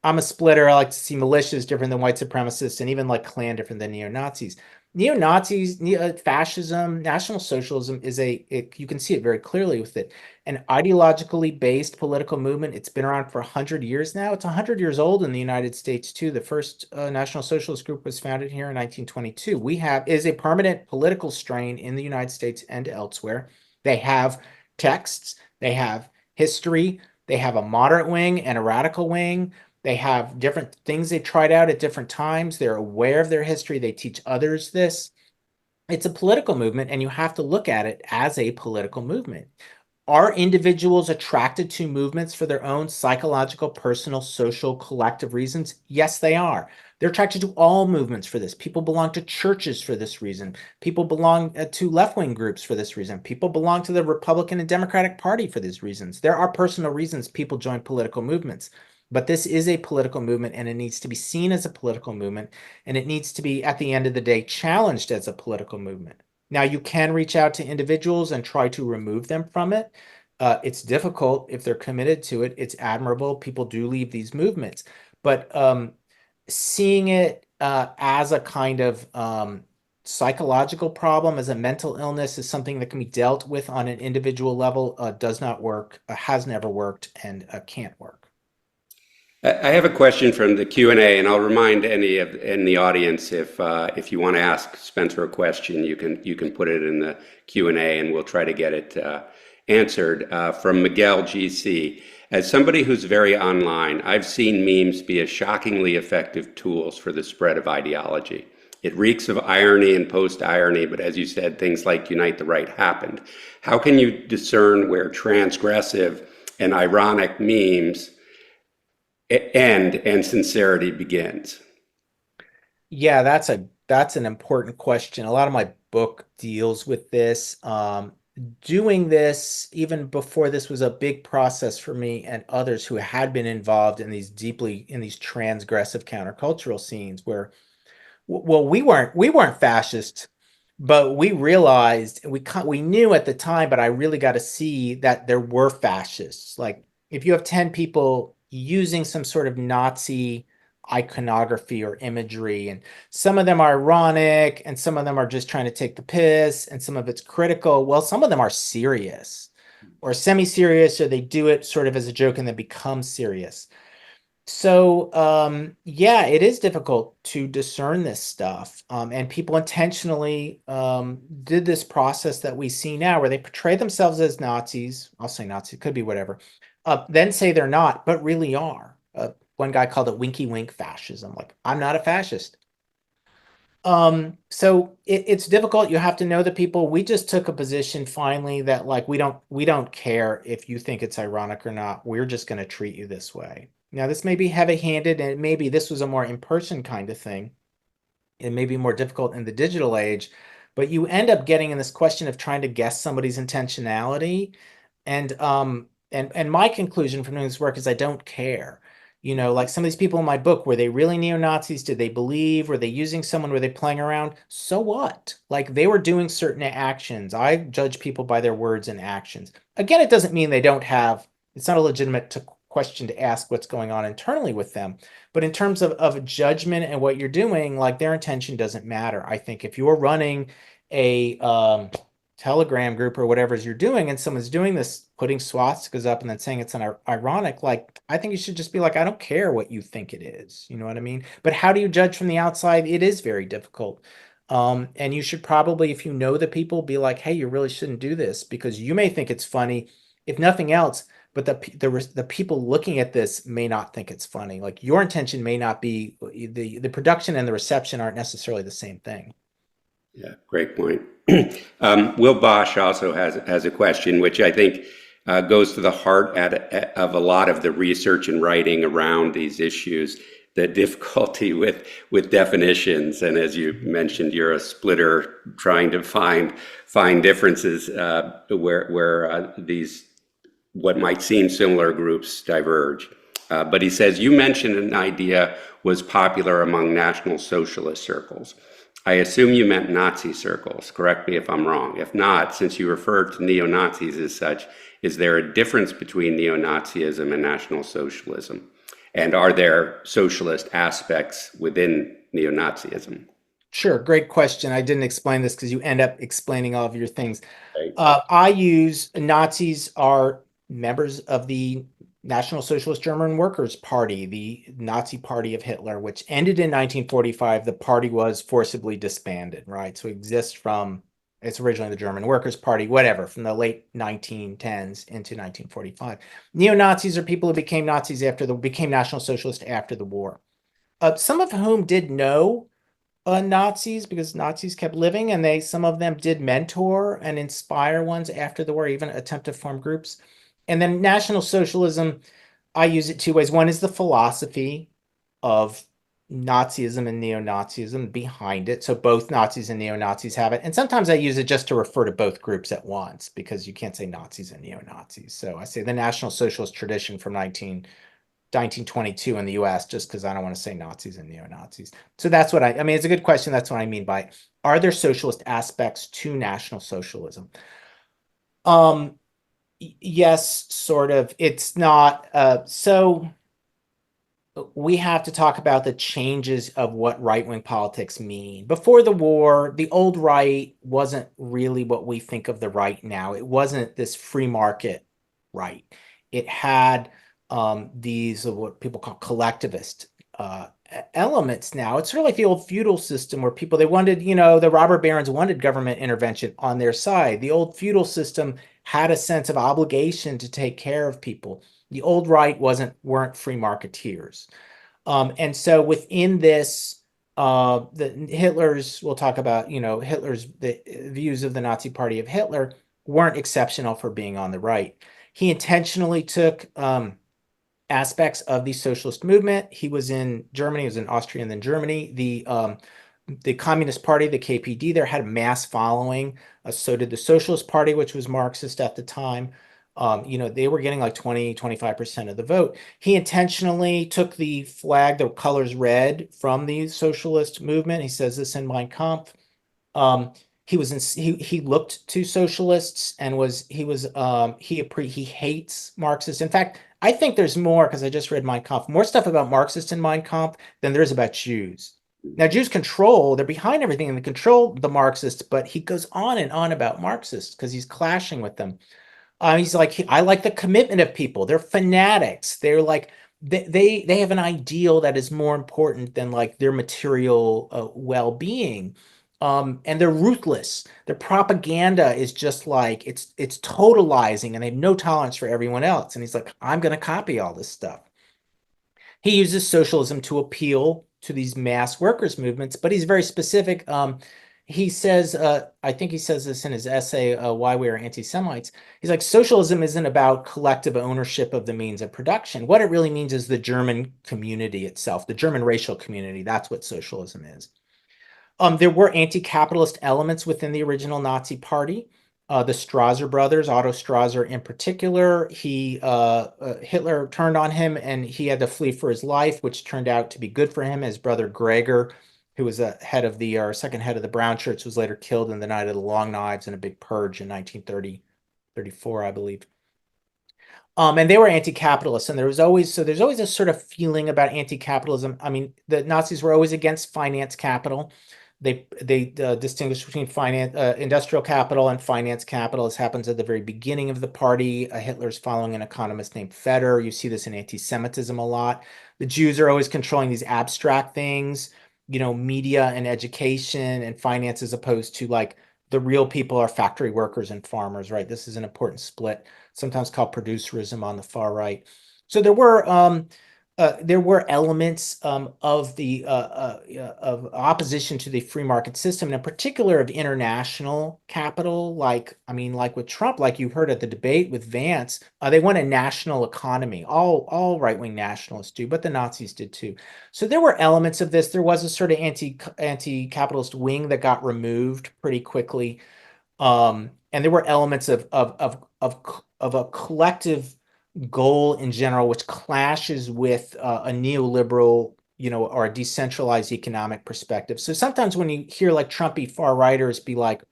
I'm a splitter. I like to see militias different than white supremacists, and even like Klan different than neo-Nazis. Neo-Nazis, fascism, National Socialism is you can see it very clearly with it, an ideologically based political movement. It's been around for 100 years now. It's 100 years old in the United States too. The first National Socialist group was founded here in 1922. Is a permanent political strain in the United States and elsewhere. They have texts, they have history, they have a moderate wing and a radical wing. They have different things they tried out at different times. They're aware of their history. They teach others this. It's a political movement, and you have to look at it as a political movement. Are individuals attracted to movements for their own psychological, personal, social, collective reasons? Yes, they are. They're attracted to all movements for this. People belong to churches for this reason. People belong to left-wing groups for this reason. People belong to the Republican and Democratic Party for these reasons. There are personal reasons people join political movements. But this is a political movement, and it needs to be seen as a political movement, and it needs to be, at the end of the day, challenged as a political movement. Now, you can reach out to individuals and try to remove them from it. It's difficult if they're committed to it. It's admirable. People do leave these movements. But seeing it as a kind of psychological problem, as a mental illness, is something that can be dealt with on an individual level, does not work, has never worked, and can't work. I have a question from the Q&A, and I'll remind any in the audience, if you want to ask Spencer a question, you can put it in the Q&A, and we'll try to get it answered. From Miguel GC, as somebody who's very online, I've seen memes be a shockingly effective tools for the spread of ideology. It reeks of irony and post-irony, but as you said, things like Unite the Right happened. How can you discern where transgressive and ironic memes end and sincerity begins? Yeah, that's an important question. A lot of my book deals with this. Doing this even before this was a big process for me and others who had been involved in these transgressive countercultural scenes where, well, we weren't fascist, but we realized, we knew at the time, but I really got to see that there were fascists. Like, if you have 10 people using some sort of Nazi iconography or imagery, and some of them are ironic, and some of them are just trying to take the piss, and some of it's critical. Well, some of them are serious or semi-serious, or they do it sort of as a joke and then become serious. So yeah, it is difficult to discern this stuff, and people intentionally did this process that we see now, where they portray themselves as Nazis. I'll say Nazi, could be whatever. Then say they're not, but really are. One guy called it winky wink fascism. Like, I'm not a fascist. So it's difficult. You have to know the people. We just took a position finally that, like, we don't care if you think it's ironic or not. We're just going to treat you this way. Now, this may be heavy-handed, and maybe this was a more in-person kind of thing. It may be more difficult in the digital age, but you end up getting in this question of trying to guess somebody's intentionality. And my conclusion from doing this work is I don't care. You know, like, some of these people in my book, were they really neo-Nazis? Did they believe? Were they using someone? Were they playing around? So what? Like, they were doing certain actions. I judge people by their words and actions. Again, it doesn't mean they don't have, it's not a legitimate question to ask what's going on internally with them. But in terms of judgment and what you're doing, like, their intention doesn't matter. I think if you're running a Telegram group or whatever you're doing, and someone's doing this, putting swastikas up and then saying it's an ironic, like, I think you should just be like, I don't care what you think it is. You know what I mean? But how do you judge from the outside? It is very difficult. And you should probably, if you know the people, be like, hey, you really shouldn't do this, because you may think it's funny, if nothing else, but the people looking at this may not think it's funny. Like, your intention may not be, the production and the reception aren't necessarily the same thing. Yeah, great point. Will Bosch also has a question, which I think goes to the heart of a lot of the research and writing around these issues, the difficulty with definitions. And as you mentioned, you're a splitter trying to find differences where these what might seem similar groups diverge. But he says, you mentioned an idea was popular among National Socialist circles. I assume you meant Nazi circles. Correct me if I'm wrong. If not, since you referred to neo-Nazis as such, is there a difference between neo-Nazism and National Socialism? And are there socialist aspects within neo-Nazism? Sure, great question. I didn't explain this because you end up explaining all of your things. Right. I use Nazis are members of the National Socialist German Workers' Party, the Nazi party of Hitler, which ended in 1945. The party was forcibly disbanded, right? So it exists from It's originally the German Workers' Party, whatever, from the late 1910s into 1945. Neo-Nazis are people who became Nazis became National Socialists after the war. Some of whom did know Nazis because Nazis kept living, and some of them did mentor and inspire ones after the war, even attempt to form groups. And then National Socialism, I use it two ways. One is the philosophy of Nazism and neo-Nazism behind it. So both Nazis and neo-Nazis have it. And sometimes I use it just to refer to both groups at once because you can't say Nazis and neo-Nazis. So I say the National Socialist tradition from 1922 in the US, just because I don't want to say Nazis and neo-Nazis. So that's what I mean, it's a good question. That's what I mean by, are there socialist aspects to National Socialism? Yes, sort of. It's not, so we have to talk about the changes of what right-wing politics mean. Before the war, the old right wasn't really what we think of the right now. It wasn't this free market right. It had these what people call collectivist elements now. It's sort of like the old feudal system where people, they wanted, the robber barons wanted government intervention on their side. The old feudal system had a sense of obligation to take care of people. The old right weren't free marketeers. And so within this, we'll talk about, the views of the Nazi Party of Hitler weren't exceptional for being on the right. He intentionally took aspects of the socialist movement. He was in Germany, he was in Austria and then Germany. The Communist Party, the KPD, there had a mass following. So did the Socialist Party, which was Marxist at the time. They were getting like 20-25% of the vote. He intentionally took the flag, the colors red, from the socialist movement. He says this in Mein Kampf. He looked to socialists and he hates Marxists. In fact, I think there's more, because I just read Mein Kampf, more stuff about Marxists in Mein Kampf than there is about Jews. Now, Jews they're behind everything and they control the Marxists, but he goes on and on about Marxists because he's clashing with them. He's like, I like the commitment of people. They're fanatics. They're like, they have an ideal that is more important than like their material well-being. And they're ruthless. Their propaganda is just like, it's totalizing, and they have no tolerance for everyone else. And he's like, I'm going to copy all this stuff. He uses socialism to appeal to these mass workers movements, but he's very specific. He says, I think he says this in his essay, Why We Are Anti-Semites. He's like, socialism isn't about collective ownership of the means of production. What it really means is the German community itself, the German racial community. That's what socialism is. There were anti-capitalist elements within the original Nazi Party. The Strasser brothers, Otto Strasser in particular, Hitler turned on him and he had to flee for his life, which turned out to be good for him. His brother Gregor, who was second head of the Brown Shirts, was later killed in the Night of the Long Knives in a big purge in 1934, I believe. And they were anti-capitalist, and there's always a sort of feeling about anti-capitalism. I mean, the Nazis were always against finance capital. They distinguish between industrial capital and finance capital. This happens at the very beginning of the party. Hitler's following an economist named Feder. You see this in anti-Semitism a lot. The Jews are always controlling these abstract things, media and education and finance, as opposed to like the real people are factory workers and farmers, right? This is an important split, sometimes called producerism on the far right. So there were elements of opposition to the free market system, and in particular of international capital. Like with Trump, like you heard at the debate with Vance, they want a national economy. All right-wing nationalists do, but the Nazis did too. So there were elements of this. There was a sort of anti-capitalist wing that got removed pretty quickly, and there were elements of a collective goal in general, which clashes with a neoliberal, or a decentralized economic perspective. So sometimes when you hear like Trumpy far righters be like,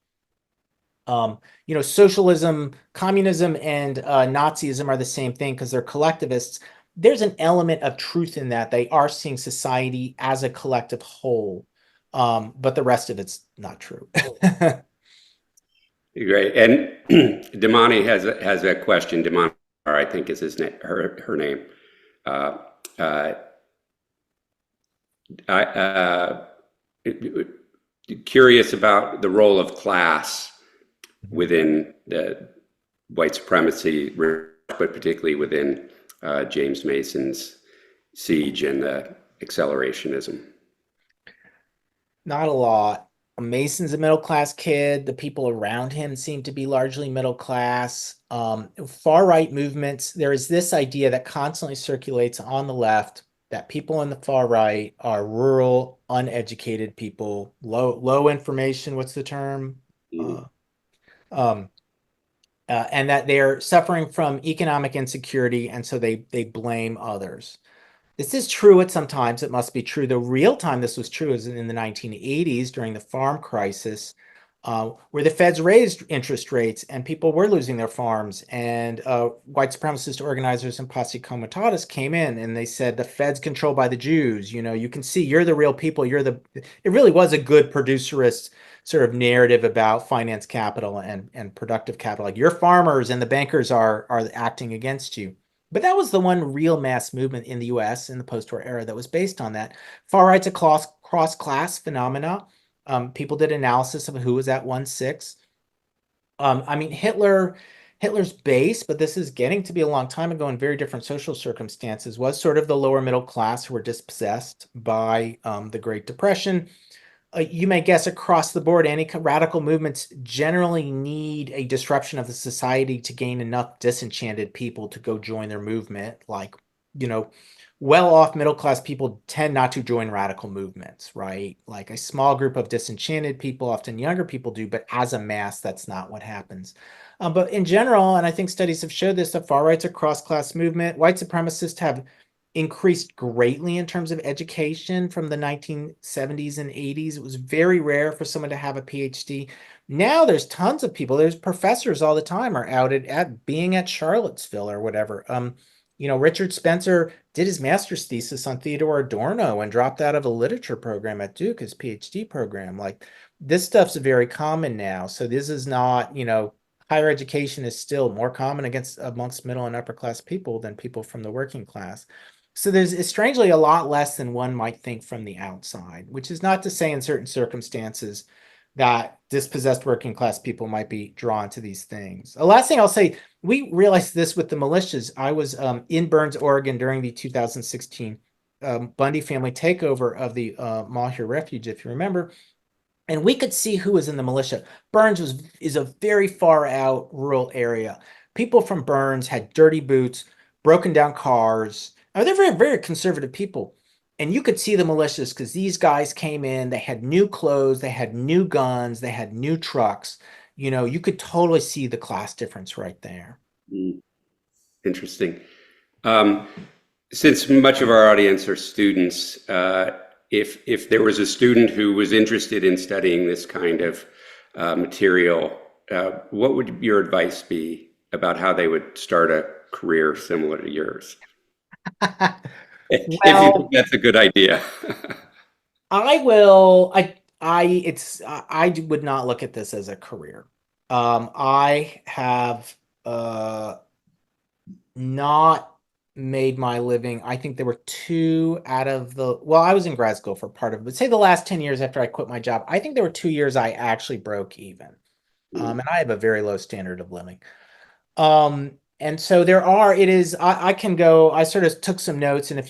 socialism, communism, and Nazism are the same thing because they're collectivists, there's an element of truth in that. They are seeing society as a collective whole, but the rest of it's not true. Great. And Damani has a question. Damani, I think is her name. Curious about the role of class within the white supremacy, but particularly within James Mason's siege and accelerationism? Not a lot. Mason's a middle class kid. The people around him seem to be largely middle class. Far right movements, there is this idea that constantly circulates on the left that people in the far right are rural, uneducated people, low information. What's the term? Mhm. Um, and that they're suffering from economic insecurity, and so they blame others. This is true at some times. It must be true. The real time this was true is in the 1980s during the farm crisis, where the feds raised interest rates and people were losing their farms. And white supremacist organizers and Posse Comitatus came in and they said, the feds controlled by the Jews. You know, you can see you're the real people. It really was a good producerist sort of narrative about finance capital and productive capital. Like your farmers and the bankers are acting against you. But that was the one real mass movement in the US in the post-war era that was based on that. Far right's a cross-class phenomena. People did analysis of who was at 1/6. I mean, Hitler's base, but this is getting to be a long time ago in very different social circumstances, was sort of the lower middle class who were dispossessed by the Great Depression. You may guess across the board, any radical movements generally need a disruption of the society to gain enough disenchanted people to go join their movement. Like, you know, well-off middle-class people tend not to join radical movements, right? Like a small group of disenchanted people, often younger people do, but as a mass, that's not what happens. But in general, and I think studies have showed this, the far right's a cross-class movement. White supremacists have increased greatly in terms of education from the 1970s and 80s. It was very rare for someone to have a PhD. Now there's tons of people. There's professors all the time are out at being at Charlottesville or whatever. You know, Richard Spencer did his master's thesis on Theodore Adorno and dropped out of a literature program at Duke, his PhD program. Like this stuff's very common now. So this is not, you know, higher education is still more common amongst middle and upper class people than people from the working class. So there's strangely a lot less than one might think from the outside, which is not to say in certain circumstances that dispossessed working class people might be drawn to these things. The last thing I'll say, we realized this with the militias. I was in Burns, Oregon during the 2016 Bundy family takeover of the Malheur Refuge, if you remember. And we could see who was in the militia. Burns is a very far out rural area. People from Burns had dirty boots, broken down cars. They're very, very conservative people. And you could see the militias because these guys came in, they had new clothes, they had new guns, they had new trucks. You know, you could totally see the class difference right there. Interesting. Since much of our audience are students, if there was a student who was interested in studying this kind of material, what would your advice be about how they would start a career similar to yours? If you think that's a good idea. I would not look at this as a career. I have not made my living. I think there were I was in grad school for part of it, but say the last 10 years after I quit my job, I think there were 2 years I actually broke even. And I have a very low standard of living. And so I sort of took some notes, and if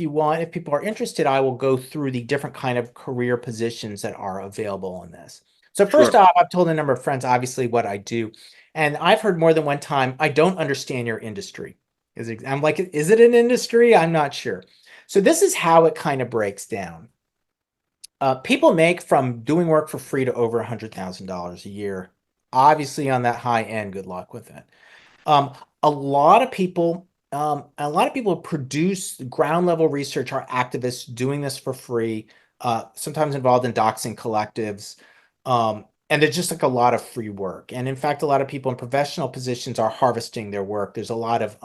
people are interested, I will go through the different kind of career positions that are available in this. So first off, I've told a number of friends, obviously, what I do. And I've heard more than one time, I don't understand your industry. I'm like, is it an industry? I'm not sure. So this is how it kind of breaks down. People make from doing work for free to over $100,000 a year. Obviously, on that high end, good luck with it. A lot of people produce ground level research, are activists doing this for free, sometimes involved in doxing collectives. And there's just like a lot of free work. And in fact, a lot of people in professional positions are harvesting their work. There's a lot of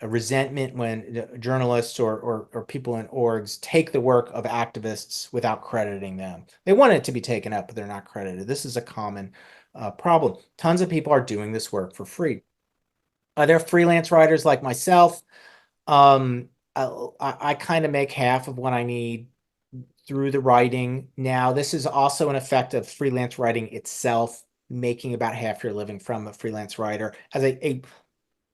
resentment when journalists or people in orgs take the work of activists without crediting them. They want it to be taken up, but they're not credited. This is a common problem. Tons of people are doing this work for free. They're freelance writers like myself. I kind of make half of what I need through the writing. Now, this is also an effect of freelance writing itself. making about half your living from a freelance writer. As a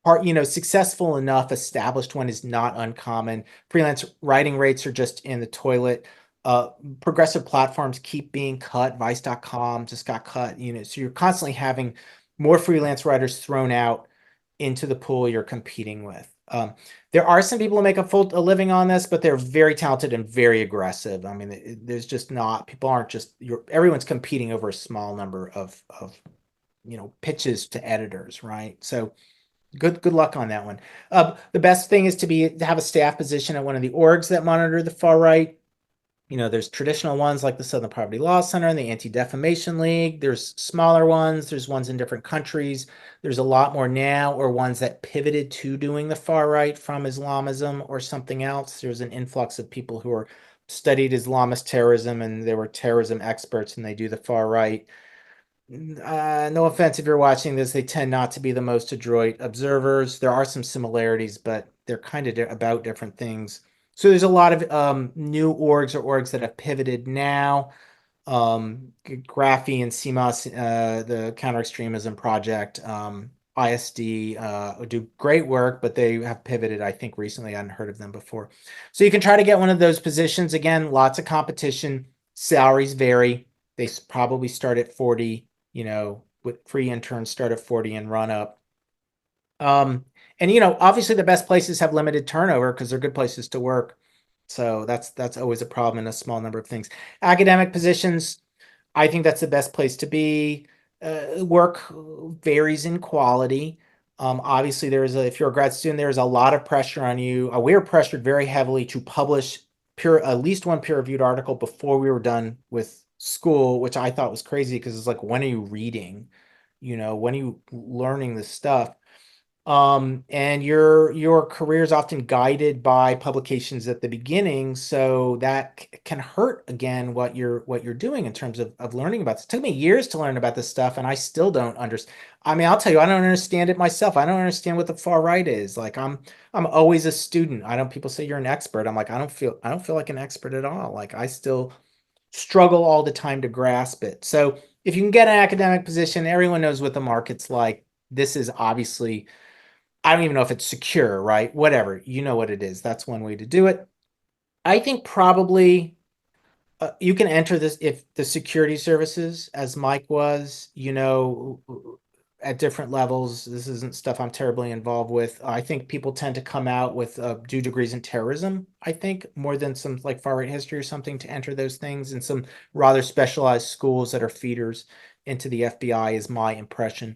part, successful enough, established one is not uncommon. Freelance writing rates are just in the toilet. Progressive platforms keep being cut. Vice.com just got cut, so you're constantly having more freelance writers thrown out into the pool you're competing with. There are some people who make a living on this, but they're very talented and very aggressive. I mean, there's just not, people aren't just, everyone's competing over a small number of pitches to editors, right? So good luck on that one. The best thing is to have a staff position at one of the orgs that monitor the far right. There's traditional ones like the Southern Poverty Law Center and the Anti-Defamation League. There's smaller ones. There's ones in different countries. There's a lot more now, or ones that pivoted to doing the far right from Islamism or something else. There's an influx of people who are studied Islamist terrorism and they were terrorism experts and they do the far right. No offense if you're watching this, they tend not to be the most adroit observers. There are some similarities, but they're kind of about different things. So there's a lot of new orgs or orgs that have pivoted now. Graphi and CMOS, the Counter Extremism Project, ISD do great work, but they have pivoted, I think, recently. I hadn't heard of them before. So you can try to get one of those positions. Again, lots of competition. Salaries vary. They probably start at 40, with free interns start at 40 and run up. And obviously the best places have limited turnover because they're good places to work. So that's always a problem in a small number of things. Academic positions, I think that's the best place to be. Work varies in quality. Obviously, if you're a grad student, there's a lot of pressure on you. We're pressured very heavily to publish at least one peer-reviewed article before we were done with school, which I thought was crazy because it's like, when are you reading? When are you learning this stuff? And your career is often guided by publications at the beginning, so that can hurt again what you're doing in terms of learning about this. It took me years to learn about this stuff, and I still don't understand. I mean, I'll tell you, I don't understand it myself. I don't understand what the far right is. Like, I'm always a student. People say you're an expert. I'm like, I don't feel like an expert at all. Like, I still struggle all the time to grasp it. So if you can get an academic position, everyone knows what the market's like. This is obviously, I don't even know if it's secure, right? Whatever, you know what it is. That's one way to do it. I think probably you can enter this if the security services, as Mike was, at different levels. This isn't stuff I'm terribly involved with. I think people tend to come out with do degrees in terrorism, I think, more than some like far right history or something to enter those things, and some rather specialized schools that are feeders into the FBI is my impression.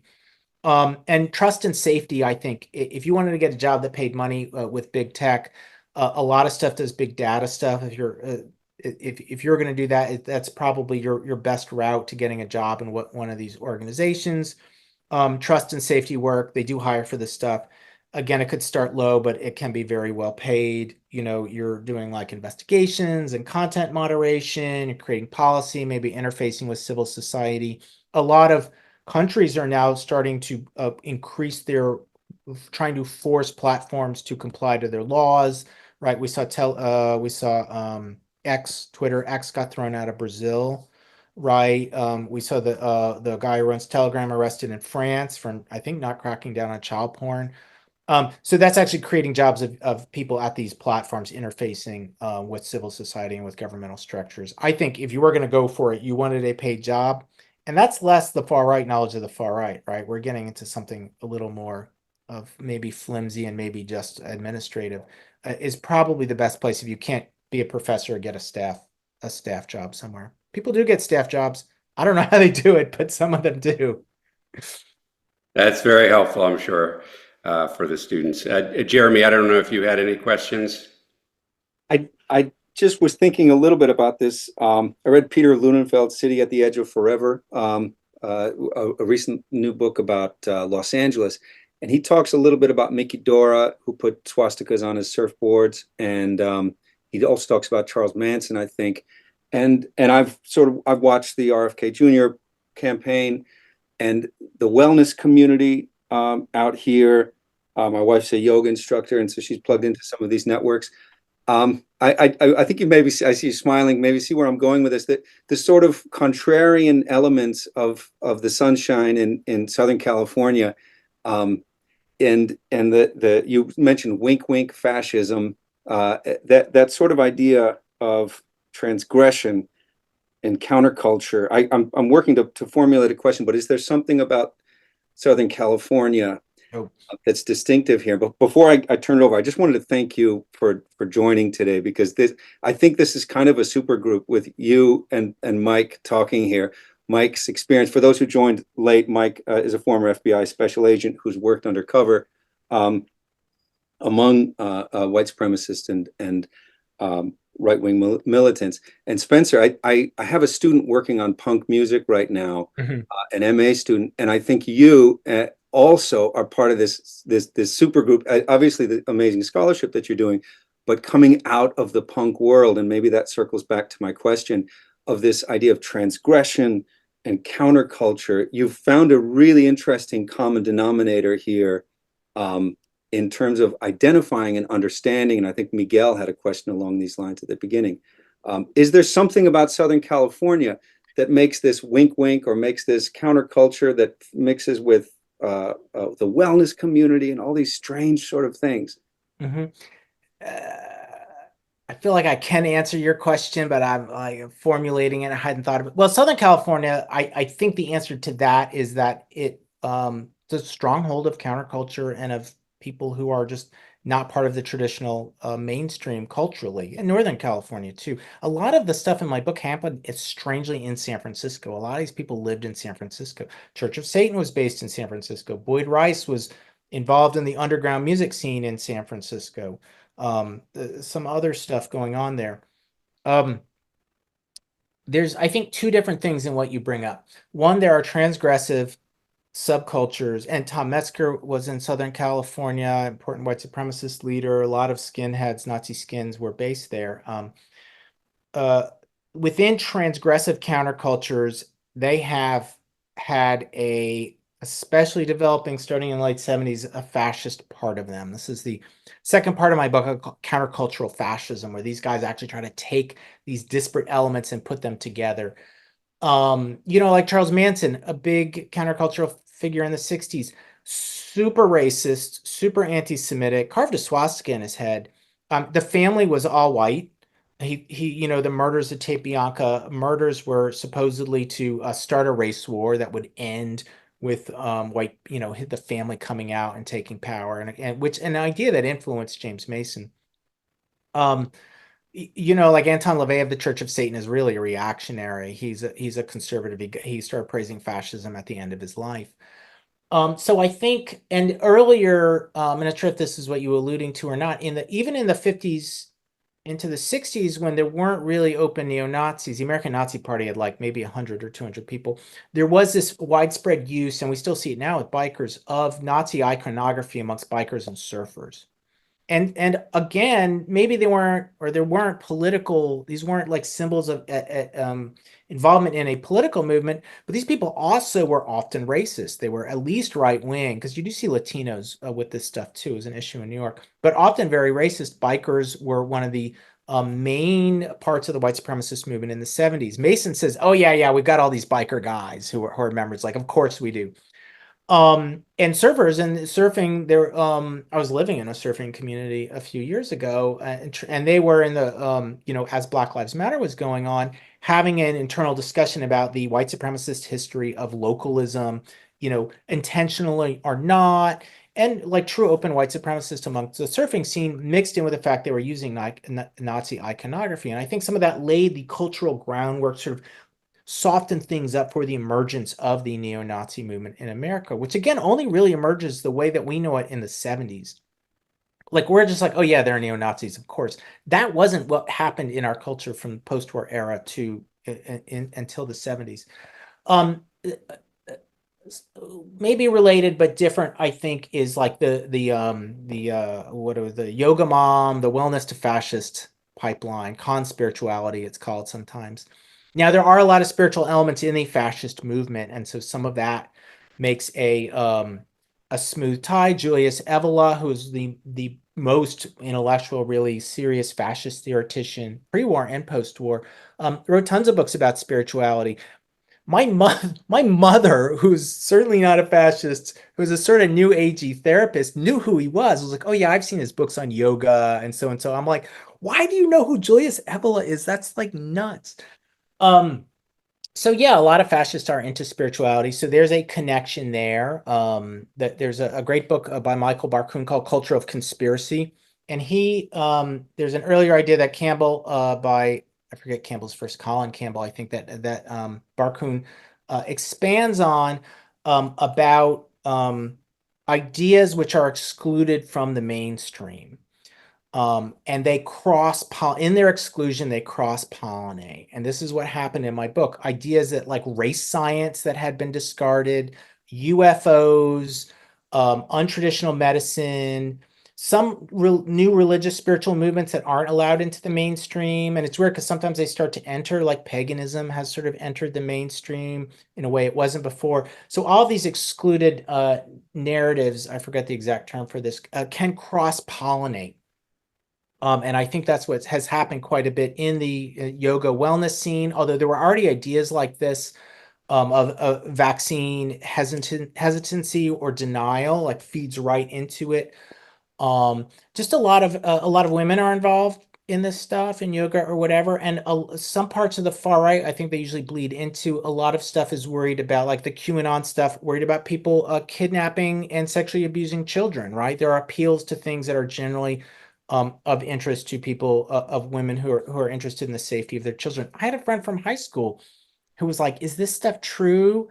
And trust and safety, I think, if you wanted to get a job that paid money with big tech, a lot of stuff does big data stuff. If you're going to do that, that's probably your best route to getting a job in one of these organizations. Trust and safety work, they do hire for this stuff. Again, it could start low, but it can be very well paid. You're doing like investigations and content moderation, you're creating policy, maybe interfacing with civil society. A lot of countries are now starting to increase trying to force platforms to comply to their laws, right? We saw Twitter X got thrown out of Brazil, right? We saw the guy who runs Telegram arrested in France for, I think, not cracking down on child porn. So that's actually creating jobs of people at these platforms interfacing with civil society and with governmental structures. I think if you were going to go for it, you wanted a paid job. And that's less the far right knowledge of the far right, right? We're getting into something a little more of maybe flimsy and maybe just administrative. Is probably the best place if you can't be a professor or get a staff job somewhere. People do get staff jobs. I don't know how they do it, but some of them do. That's very helpful, I'm sure, for the students. Jeremy, I don't know if you had any questions. I just was thinking a little bit about this. I read Peter Lunenfeld's City at the Edge of Forever, a recent new book about Los Angeles. And he talks a little bit about Mickey Dora, who put swastikas on his surfboards. And he also talks about Charles Manson, I think. And I've watched the RFK Jr. campaign and the wellness community out here. My wife's a yoga instructor, and so she's plugged into some of these networks. I think you maybe I see you smiling. Maybe see where I'm going with this. That the sort of contrarian elements of the sunshine in Southern California, and the you mentioned wink wink fascism. That sort of idea of transgression and counterculture. I'm working to formulate a question, but is there something about Southern California Oh, that's distinctive here? But before I turn it over, I just wanted to thank you for joining today, because I think this is kind of a super group with you and Mike talking here. Mike's experience, for those who joined late, Mike is a former FBI special agent who's worked undercover among white supremacists and right-wing militants. And Spencer, I have a student working on punk music right now, an MA student, and I think you also are part of this super group. Obviously, the amazing scholarship that you're doing, but coming out of the punk world, and maybe that circles back to my question of this idea of transgression and counterculture. You've found a really interesting common denominator here. In terms of identifying and understanding, and I think Miguel had a question along these lines at the beginning. Is there something about Southern California that makes this wink wink, or makes this counterculture that mixes with the wellness community and all these strange sort of things? I feel like I can answer your question, but I'm like formulating it. I hadn't thought of it. Well, Southern California, I think the answer to that is that it's a stronghold of counterculture and of people who are just not part of the traditional mainstream culturally. In Northern California too. A lot of the stuff in my book happened, it's strangely in San Francisco. A lot of these people lived in San Francisco. Church of Satan was based in San Francisco. Boyd Rice was involved in the underground music scene in San Francisco. Some other stuff going on there. There's, I think, two different things in what you bring up. One, there are transgressive subcultures, and Tom Metzger was in Southern California, important white supremacist leader. A lot of skinheads, Nazi skins, were based there. Within transgressive countercultures, they have had especially developing starting in the late 70s, a fascist part of them. This is the second part of my book, Countercultural Fascism, where these guys actually try to take these disparate elements and put them together. Like Charles Manson, a big countercultural figure in the 60s, super racist, super anti-Semitic, carved a swastika in his head. The family was all white. The murders of Tate Bianca murders were supposedly to start a race war that would end with white, the family coming out and taking power, and which an idea that influenced James Mason. Like Anton LaVey of the Church of Satan is really a reactionary. He's a conservative. He started praising fascism at the end of his life. So I think, and earlier, I'm not sure if this is what you were alluding to or not, even in the 50s into the 60s, when there weren't really open neo-Nazis, the American Nazi Party had like maybe 100 or 200 people. There was this widespread use, and we still see it now with bikers, of Nazi iconography amongst bikers and surfers. And again, maybe there weren't political, these weren't like symbols of involvement in a political movement, but these people also were often racist. They were at least right-wing, because you do see Latinos with this stuff too, as an issue in New York, but often very racist. Bikers were one of the main parts of the white supremacist movement in the 70s. Mason says, oh yeah, we've got all these biker guys who are members. Like, of course we do. And surfers and surfing there. I was living in a surfing community a few years ago, and they were in the as Black Lives Matter was going on, having an internal discussion about the white supremacist history of localism, intentionally or not, and like true open white supremacists amongst the surfing scene, mixed in with the fact they were using Nazi iconography. And I think some of that laid the cultural groundwork, sort of soften things up for the emergence of the neo-Nazi movement in America, which again only really emerges the way that we know it in the 70s. Like, we're just like, oh yeah, they're neo-Nazis, of course. That wasn't what happened in our culture from the post-war era to until the 70s. Maybe related but different, I think, is like the yoga mom, the wellness to fascist pipeline, conspirituality, it's called sometimes. Now, there are a lot of spiritual elements in the fascist movement, and so some of that makes a a smooth tie. Julius Evola, who is the most intellectual, really serious fascist theoretician, pre-war and post-war, wrote tons of books about spirituality. My mother, who's certainly not a fascist, who's a sort of new agey therapist, knew who he was. I was like, oh yeah, I've seen his books on yoga and so and so. I'm like, why do you know who Julius Evola is? That's like nuts. So yeah, a lot of fascists are into spirituality. So there's a connection there. That there's a great book by Michael Barkun called Culture of Conspiracy. And there's an earlier idea that Campbell, I forget Campbell's first, Colin Campbell, I think that Barkun expands on about ideas which are excluded from the mainstream. And they in their exclusion, they cross-pollinate. And this is what happened in my book. Ideas that like race science that had been discarded, UFOs, untraditional medicine, some new religious spiritual movements that aren't allowed into the mainstream. And it's weird because sometimes they start to enter, like paganism has sort of entered the mainstream in a way it wasn't before. So all these excluded narratives, I forget the exact term for this, can cross-pollinate. And I think that's what has happened quite a bit in the yoga wellness scene, although there were already ideas like this of vaccine hesitancy or denial, like feeds right into it. Just a lot of women are involved in this stuff in yoga or whatever, and some parts of the far right, I think they usually bleed into a lot of stuff is worried about, like the QAnon stuff, worried about people kidnapping and sexually abusing children, right? There are appeals to things that are generally of interest to people, of women who are interested in the safety of their children. I had a friend from high school who was like, is this stuff true?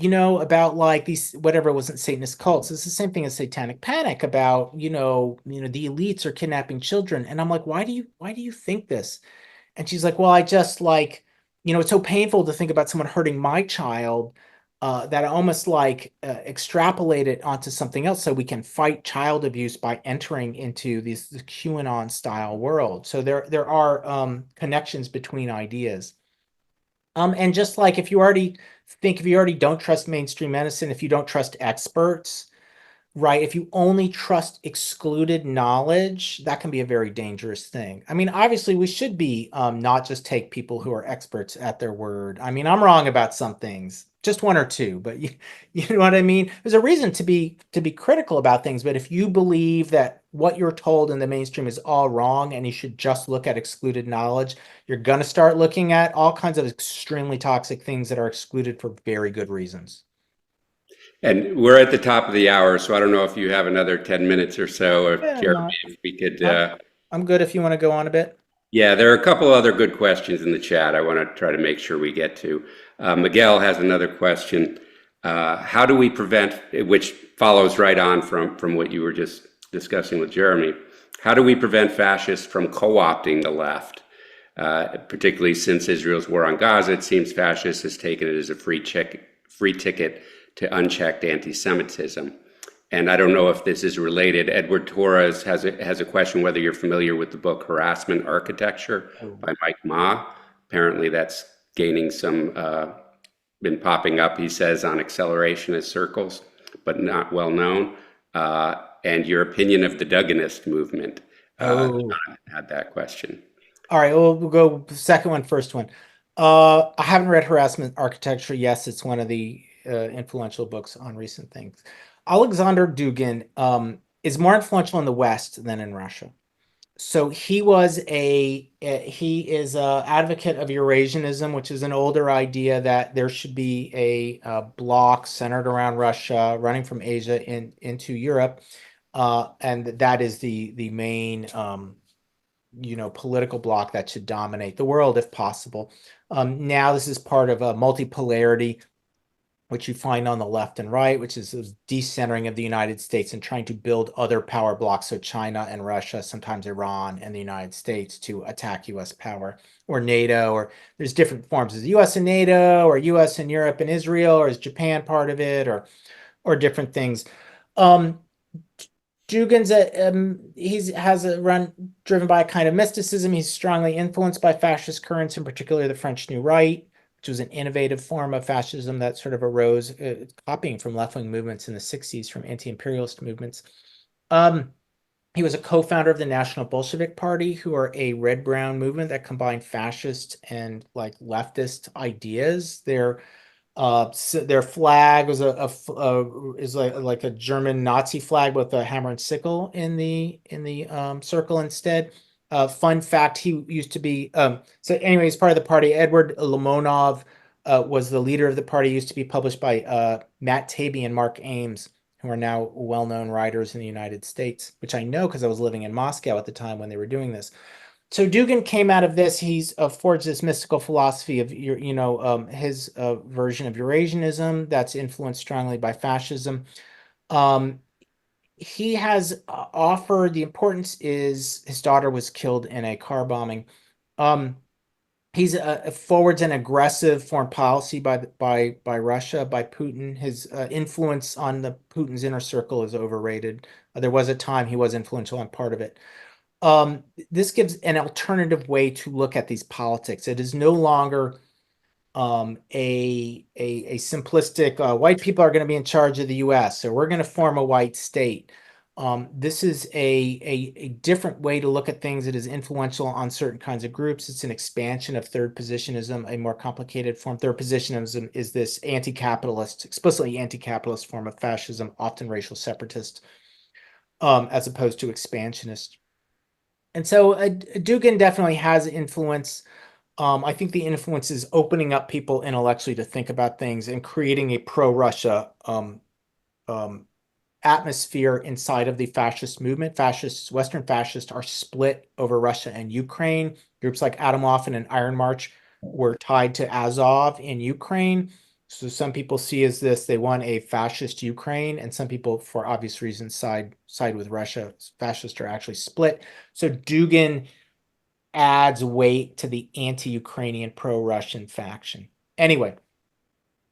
About like these, whatever, it wasn't Satanist cults. It's the same thing as satanic panic about, the elites are kidnapping children. And I'm like, why do you think this? And she's like, well, I just like, it's so painful to think about someone hurting my child, that I almost like extrapolate it onto something else so we can fight child abuse by entering into this QAnon style world. So there are connections between ideas. And just like if you already don't trust mainstream medicine, if you don't trust experts, right? If you only trust excluded knowledge, that can be a very dangerous thing. I mean, obviously, we should be not just take people who are experts at their word. I mean, I'm wrong about some things, just one or two, but you know what I mean? There's a reason to be critical about things, but if you believe that what you're told in the mainstream is all wrong and you should just look at excluded knowledge, you're going to start looking at all kinds of extremely toxic things that are excluded for very good reasons. And we're at the top of the hour, so I don't know if you have another 10 minutes or so, or Yeah, Jeremy, if we could. I'm good if you want to go on a bit. Yeah, there are a couple other good questions in the chat I want to try to make sure we get to. Miguel has another question. How do we prevent, which follows right on from what you were just discussing with Jeremy, how do we prevent fascists from co-opting the left? Particularly since Israel's war on Gaza, it seems fascists has taken it as a free ticket to unchecked anti-Semitism. And I don't know if this is related. Edward Torres has a question whether you're familiar with the book Harassment Architecture by Mike Ma. Apparently that's gaining some, been popping up, he says, on accelerationist circles, but not well known. And your opinion of the Dugganist movement. Had that question. All right, we'll go second one, first one. I haven't read Harassment Architecture. Yes, it's one of the influential books on recent things. Alexander Dugin is more influential in the West than in Russia. So he is a advocate of Eurasianism, which is an older idea that there should be a bloc centered around Russia running from Asia into Europe. And that is the main political bloc that should dominate the world if possible. Now this is part of a multipolarity, which you find on the left and right, which is a decentering of the United States and trying to build other power blocks, so China and Russia, sometimes Iran and the United States, to attack U.S. power, or NATO, or there's different forms. Is U.S. and NATO, or U.S. and Europe and Israel, or is Japan part of it, or different things. Dugin's has a run driven by a kind of mysticism. He's strongly influenced by fascist currents, in particular the French New Right, which was an innovative form of fascism that sort of arose, copying from left-wing movements in the 60s, from anti-imperialist movements. He was a co-founder of the National Bolshevik Party, who are a red-brown movement that combined fascist and like leftist ideas. Their flag was is like a German Nazi flag with a hammer and sickle in the circle instead. Fun fact: he used to be so anyway. He's part of the party. Edward Limonov was the leader of the party. Used to be published by Matt Taibbi and Mark Ames, who are now well-known writers in the United States, which I know because I was living in Moscow at the time when they were doing this. So Dugin came out of this. He's forged this mystical philosophy of his version of Eurasianism that's influenced strongly by fascism. He has offered, the importance is his daughter was killed in a car bombing. He's forwards an aggressive foreign policy by Russia, by Putin. His influence on the Putin's inner circle is overrated. There was a time he was influential on part of it. This gives an alternative way to look at these politics. It is no longer a simplistic white people are going to be in charge of the U.S., so we're going to form a white state. This is a different way to look at things. It is influential on certain kinds of groups. It's an expansion of third positionism, a more complicated form. Third positionism is this anti-capitalist, explicitly anti-capitalist form of fascism, often racial separatist, as opposed to expansionist. And so Dugin definitely has influence. I think the influence is opening up people intellectually to think about things and creating a pro-Russia atmosphere inside of the fascist movement. Western fascists are split over Russia and Ukraine. Groups like Atomoff and Iron March were tied to Azov in Ukraine. So some people see as this, they want a fascist Ukraine, and some people, for obvious reasons, side with Russia. Fascists are actually split. So Dugin adds weight to the anti-Ukrainian pro-Russian faction. Anyway,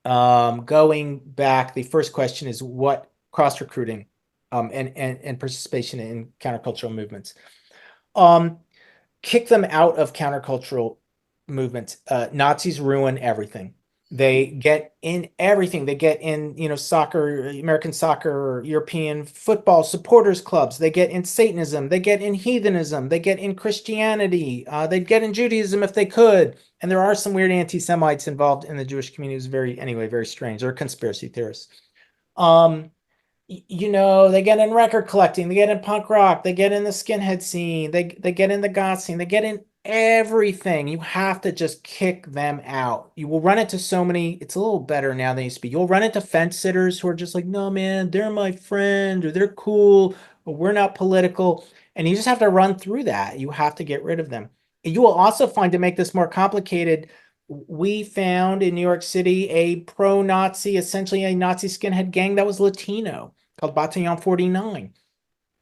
going back, the first question is what cross-recruiting and participation in countercultural movements. Kick them out of countercultural movements. Nazis ruin everything. They get in everything. They get in, soccer, American soccer, European football supporters clubs. They get in Satanism. They get in heathenism. They get in Christianity. They'd get in Judaism if they could. And there are some weird anti-Semites involved in the Jewish community. It's very strange. They're conspiracy theorists. They get in record collecting. They get in punk rock. They get in the skinhead scene. They get in the goth scene. They get in everything. You have to just kick them out. You will run into so many. It's a little better now than it used to be. You'll run into fence sitters who are just like, no, man, they're my friend, or they're cool, or we're not political. And you just have to run through that. You have to get rid of them. You will also find, to make this more complicated, we found in New York City a pro-Nazi, essentially a Nazi skinhead gang that was Latino, called Battalion 49,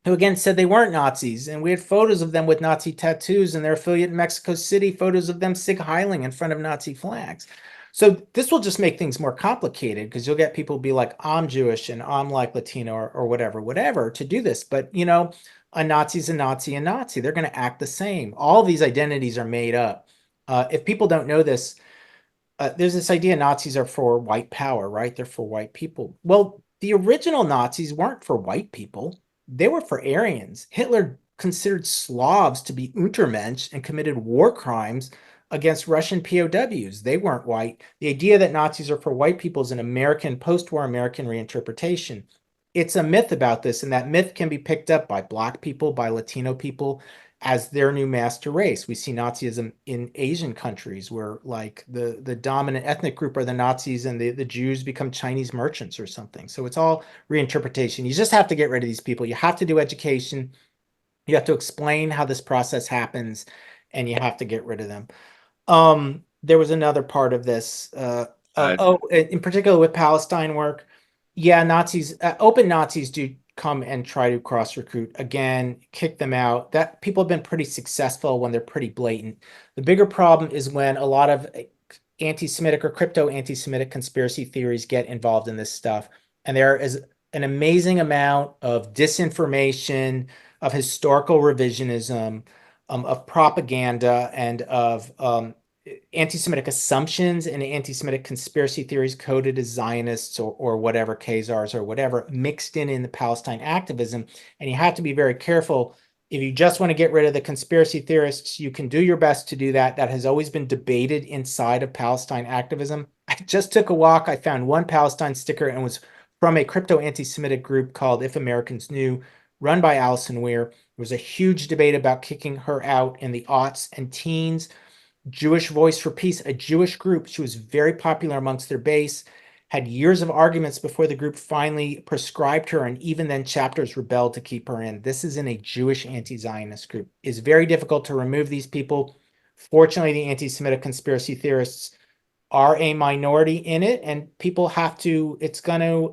who again said they weren't Nazis. And we had photos of them with Nazi tattoos, and their affiliate in Mexico City, photos of them sig heiling in front of Nazi flags. So this will just make things more complicated, because you'll get people be like, I'm Jewish and I'm like Latino or whatever to do this. But, a Nazi's a Nazi, a Nazi. They're going to act the same. All these identities are made up. If people don't know this, there's this idea Nazis are for white power, right? They're for white people. Well, the original Nazis weren't for white people. They were for Aryans. Hitler considered Slavs to be Untermensch and committed war crimes against Russian POWs. They weren't white. The idea that Nazis are for white people is an post-war American reinterpretation. It's a myth about this, and that myth can be picked up by Black people, by Latino people, as their new master race. We see Nazism in Asian countries, where like the dominant ethnic group are the Nazis, and the Jews become Chinese merchants or something. So it's all reinterpretation. You just have to get rid of these people. You have to do education. You have to explain how this process happens, and you have to get rid of them. There was another part of this, in particular with Palestine work. Yeah, open Nazis do come and try to cross-recruit. Again, kick them out. That people have been pretty successful when they're pretty blatant. The bigger problem is when a lot of anti-Semitic or crypto-anti-Semitic conspiracy theories get involved in this stuff. And there is an amazing amount of disinformation, of historical revisionism, of propaganda, and of anti-Semitic assumptions and anti-Semitic conspiracy theories coded as Zionists or whatever, Khazars or whatever, mixed in the Palestine activism. And you have to be very careful. If you just want to get rid of the conspiracy theorists, you can do your best to do that. That has always been debated inside of Palestine activism. I just took a walk. I found one Palestine sticker and it was from a crypto anti-Semitic group called If Americans Knew, run by Alison Weir. There was a huge debate about kicking her out in the aughts and teens. Jewish Voice for Peace, a Jewish group. She was very popular amongst their base, had years of arguments before the group finally prescribed her, and even then chapters rebelled to keep her in. This is in a Jewish anti-Zionist group. It's very difficult to remove these people. Fortunately, the anti-Semitic conspiracy theorists are a minority in it, and people have to, it's going to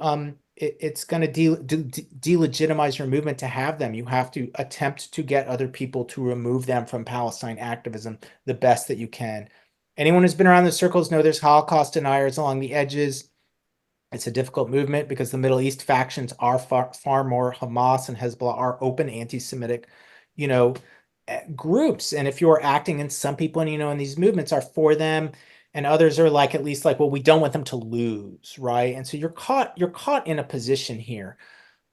delegitimize your movement to have them. You have to attempt to get other people to remove them from Palestine activism the best that you can. Anyone who's been around the circles know there's Holocaust deniers along the edges. It's a difficult movement because the Middle East factions are far more, Hamas and Hezbollah are open anti-Semitic, groups. And if you're acting, and some people, in these movements are for them, and others are like, at least like, well, we don't want them to lose, right? And so you're caught in a position here.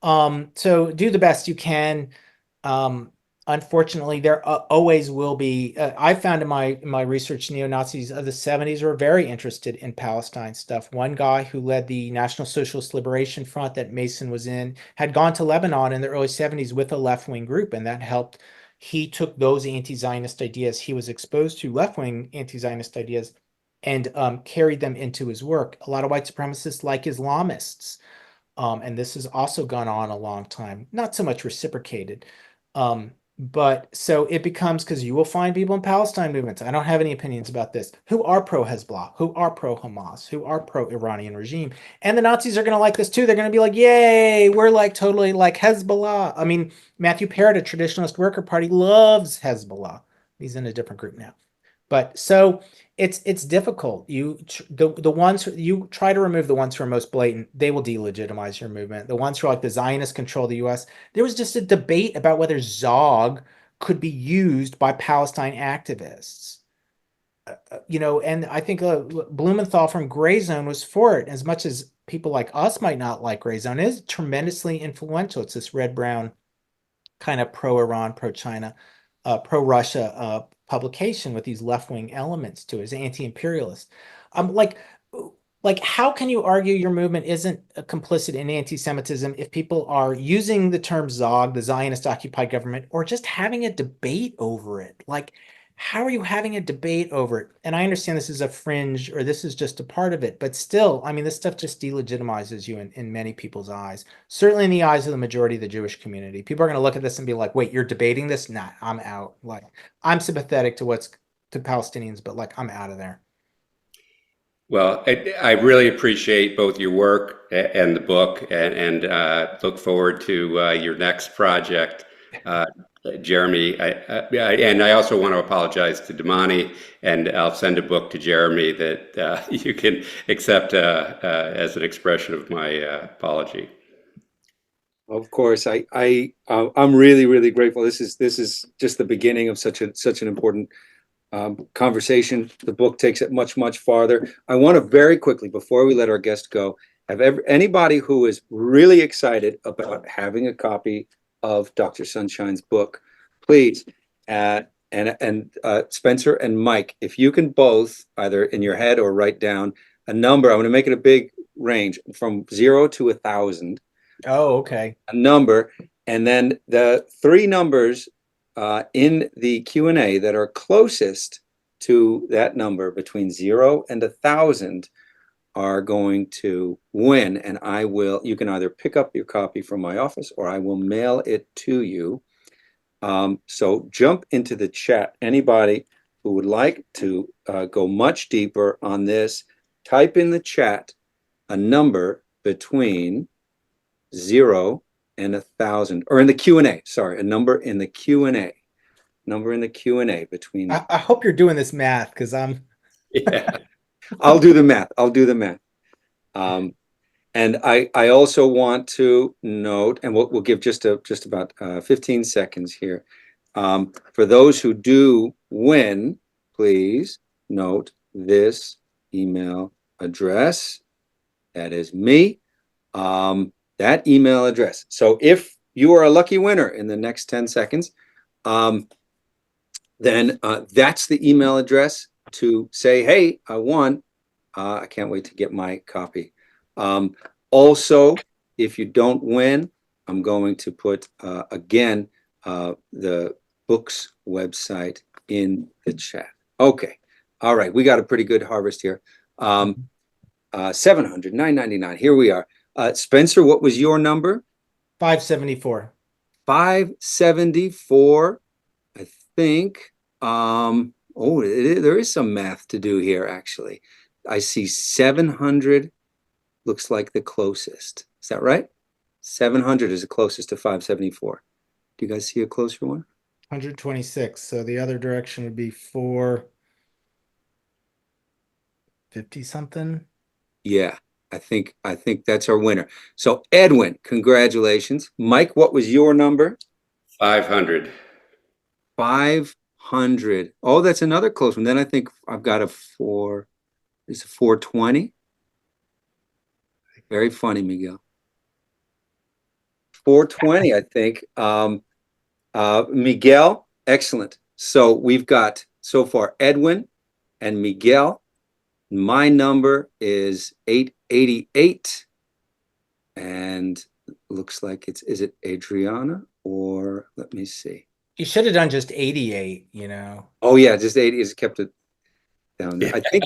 So do the best you can. Unfortunately, there always will be. I found in my research, neo-Nazis of the 70s were very interested in Palestine stuff. One guy who led the National Socialist Liberation Front that Mason was in had gone to Lebanon in the early 70s with a left-wing group, and that helped. He took those anti-Zionist ideas. He was exposed to left-wing anti-Zionist ideas and carried them into his work. A lot of white supremacists like Islamists. And this has also gone on a long time, not so much reciprocated. But so it becomes, because you will find people in Palestine movements, I don't have any opinions about this, who are pro-Hezbollah, who are pro-Hamas, who are pro-Iranian regime. And the Nazis are going to like this too. They're going to be like, yay, we're like totally like Hezbollah. I mean, Matthew Parrott, a traditionalist worker party, loves Hezbollah. He's in a different group now. But so it's difficult. The ones you try to remove the ones who are most blatant, they will delegitimize your movement. The ones who are like the Zionists control the U.S. There was just a debate about whether Zog could be used by Palestine activists. And I think Blumenthal from Gray Zone was for it. As much as people like us might not like Gray Zone, it is tremendously influential. It's this red-brown kind of pro-Iran, pro-China, pro-Russia publication with these left-wing elements to it. It's anti-imperialist. Like how can you argue your movement isn't complicit in anti-Semitism if people are using the term Zog, the Zionist occupied government, or just having a debate over it? Like, how are you having a debate over it? And I understand this is a fringe, or this is just a part of it, but still, I mean, this stuff just delegitimizes you in many people's eyes, certainly in the eyes of the majority of the Jewish community. People are going to look at this and be like, wait, you're debating this? Nah, I'm out. Like, I'm sympathetic to Palestinians, but like, I'm out of there. Well, I really appreciate both your work and the book, and look forward to your next project. Jeremy, and I also want to apologize to Damani, and I'll send a book to Jeremy that you can accept as an expression of my apology. Of course, I'm really, really grateful. This is just the beginning of such an important conversation. The book takes it much, much farther. I want to very quickly, before we let our guest go, have anybody who is really excited about having a copy of Dr. Sunshine's book, please, and Spencer and Mike, if you can both either in your head or write down a number. I'm going to make it a big range from 0 to 1,000. Oh, okay. A number, and then the three numbers in the Q&A that are closest to that number between 0 and 1,000 are going to win, and you can either pick up your copy from my office or I will mail it to you. So jump into the chat. Anybody who would like to go much deeper on this, type in the chat a number between 0 and 1,000, or in the Q&A, sorry, a number in the Q&A. Number in the Q&A between... I hope you're doing this math, because I'm... Yeah. I'll do the math. And I also want to note, and we'll give just about 15 seconds here. For those who do win, please note this email address. That is me. That email address. So if you are a lucky winner in the next 10 seconds, then that's the email address to say, hey, I won. I can't wait to get my copy. Also, if you don't win, I'm going to put, again, the book's website in the chat. Okay. All right. We got a pretty good harvest here. 700, 999. Here we are. Spencer, what was your number? 574. 574. I think. There is some math to do here, actually. I see 700 looks like the closest. Is that right? 700 is the closest to 574. Do you guys see a closer one? 126. So the other direction would be 450 something. Yeah, I think that's our winner. So Edwin, congratulations. Mike, what was your number? 500. 500. Oh, that's another close one. Then I think I've got a 420. Very funny, Miguel. 420, I think. Miguel, excellent. So we've got so far Edwin and Miguel. My number is 888. And looks like is it Adriana or let me see. You should have done just 88, you know. Oh yeah, just 80 is kept it down there. I think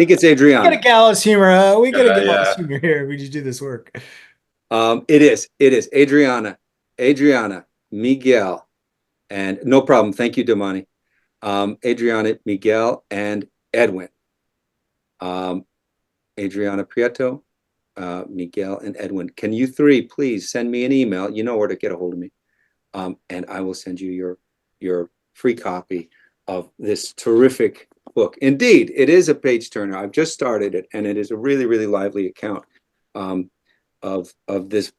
it's Adriana. We got a gallows humor. We got a gallows humor here. We just do this work. It is Adriana, Miguel, and no problem. Thank you, Damani. Adriana, Miguel, and Edwin. Adriana Prieto, Miguel, and Edwin. Can you three please send me an email? You know where to get a hold of me. And I will send you your free copy of this terrific book. Indeed, it is a page turner. I've just started it, and it is a really, really lively account of this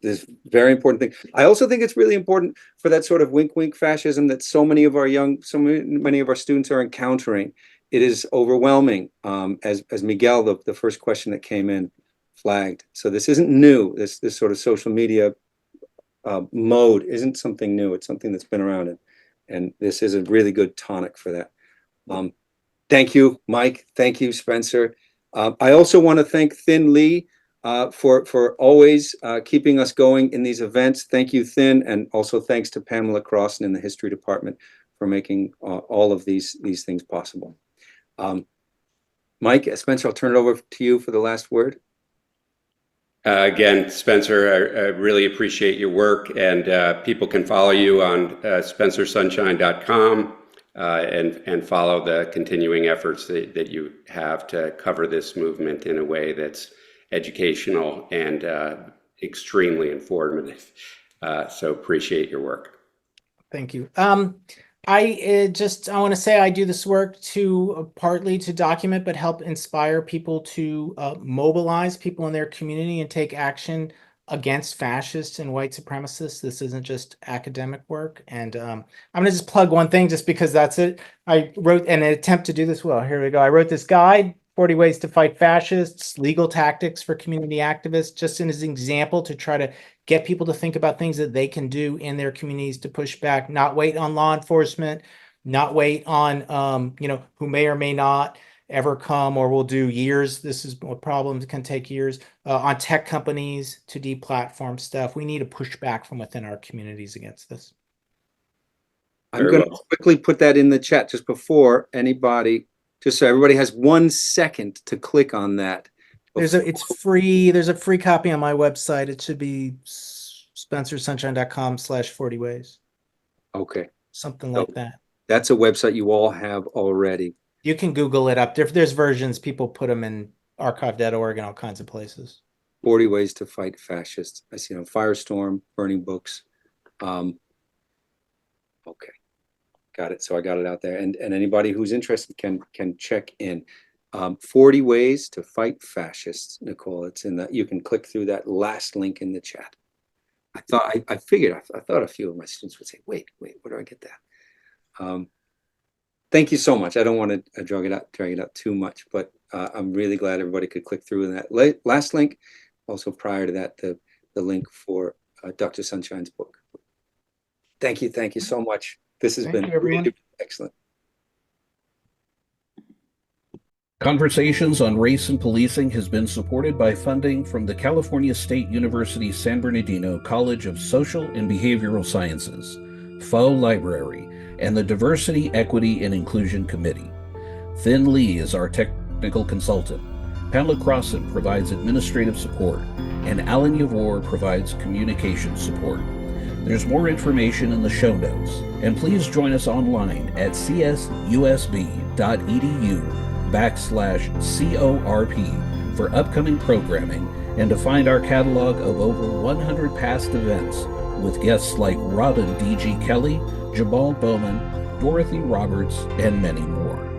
very important thing. I also think it's really important for that sort of wink fascism that so many of our students are encountering. It is overwhelming, as Miguel, the first question that came in, flagged. So this isn't new. This sort of social media mode isn't something new. It's something that's been around, and this is a really good tonic for that. Thank you, Mike. Thank you, Spencer. I also want to thank Thin Lee for always keeping us going in these events. Thank you, Thin, and also thanks to Pamela Crossan in the History Department for making all of these things possible. Mike, Spencer, I'll turn it over to you for the last word. Again, Spencer, I really appreciate your work, and people can follow you on spencersunshine.com and follow the continuing efforts that you have to cover this movement in a way that's educational and extremely informative. So appreciate your work. Thank you. I want to say I do this work to partly to document, but help inspire people to mobilize people in their community and take action against fascists and white supremacists. This isn't just academic work. And I'm going to just plug one thing just because that's it. I wrote an attempt to do this. Well, here we go. I wrote this guide, 40 Ways to Fight Fascists, Legal Tactics for Community Activists, just as an example to try to get people to think about things that they can do in their communities to push back, not wait on law enforcement, not wait on, who may or may not ever come or will do years. This is a problem that can take years on tech companies to deplatform stuff. We need to push back from within our communities against this. I'm going to quickly put that in the chat just before anybody, just so everybody has 1 second to click on that. It's free. There's a free copy on my website. It should be spencersunshine.com/40 ways. Okay. Something like that. That's a website you all have already. You can Google it up. There's versions. People put them in archive.org and all kinds of places. 40 Ways to Fight Fascists. I see on Firestorm, Burning Books. Okay. Got it. So I got it out there. And anybody who's interested can check in. 40 Ways to Fight Fascists, Nicole. It's in that. You can click through that last link in the chat. I thought I thought a few of my students would say, wait, where do I get that? thank you so much. I don't want to drag it out too much, but I'm really glad everybody could click through in that last link. Also, prior to that, the link for Dr. Sunshine's book. Thank you so much. This has been really excellent. Conversations on Race and Policing has been supported by funding from the California State University San Bernardino College of Social and Behavioral Sciences, Pfau Library, and the Diversity, Equity, and Inclusion Committee. Thin Lee is our technical consultant. Pamela Crossan provides administrative support, and Alan Yavor provides communication support. There's more information in the show notes, and please join us online at csusb.edu/CORP for upcoming programming and to find our catalog of over 100 past events with guests like Robin D.G. Kelly, Jabal Bowman, Dorothy Roberts, and many more.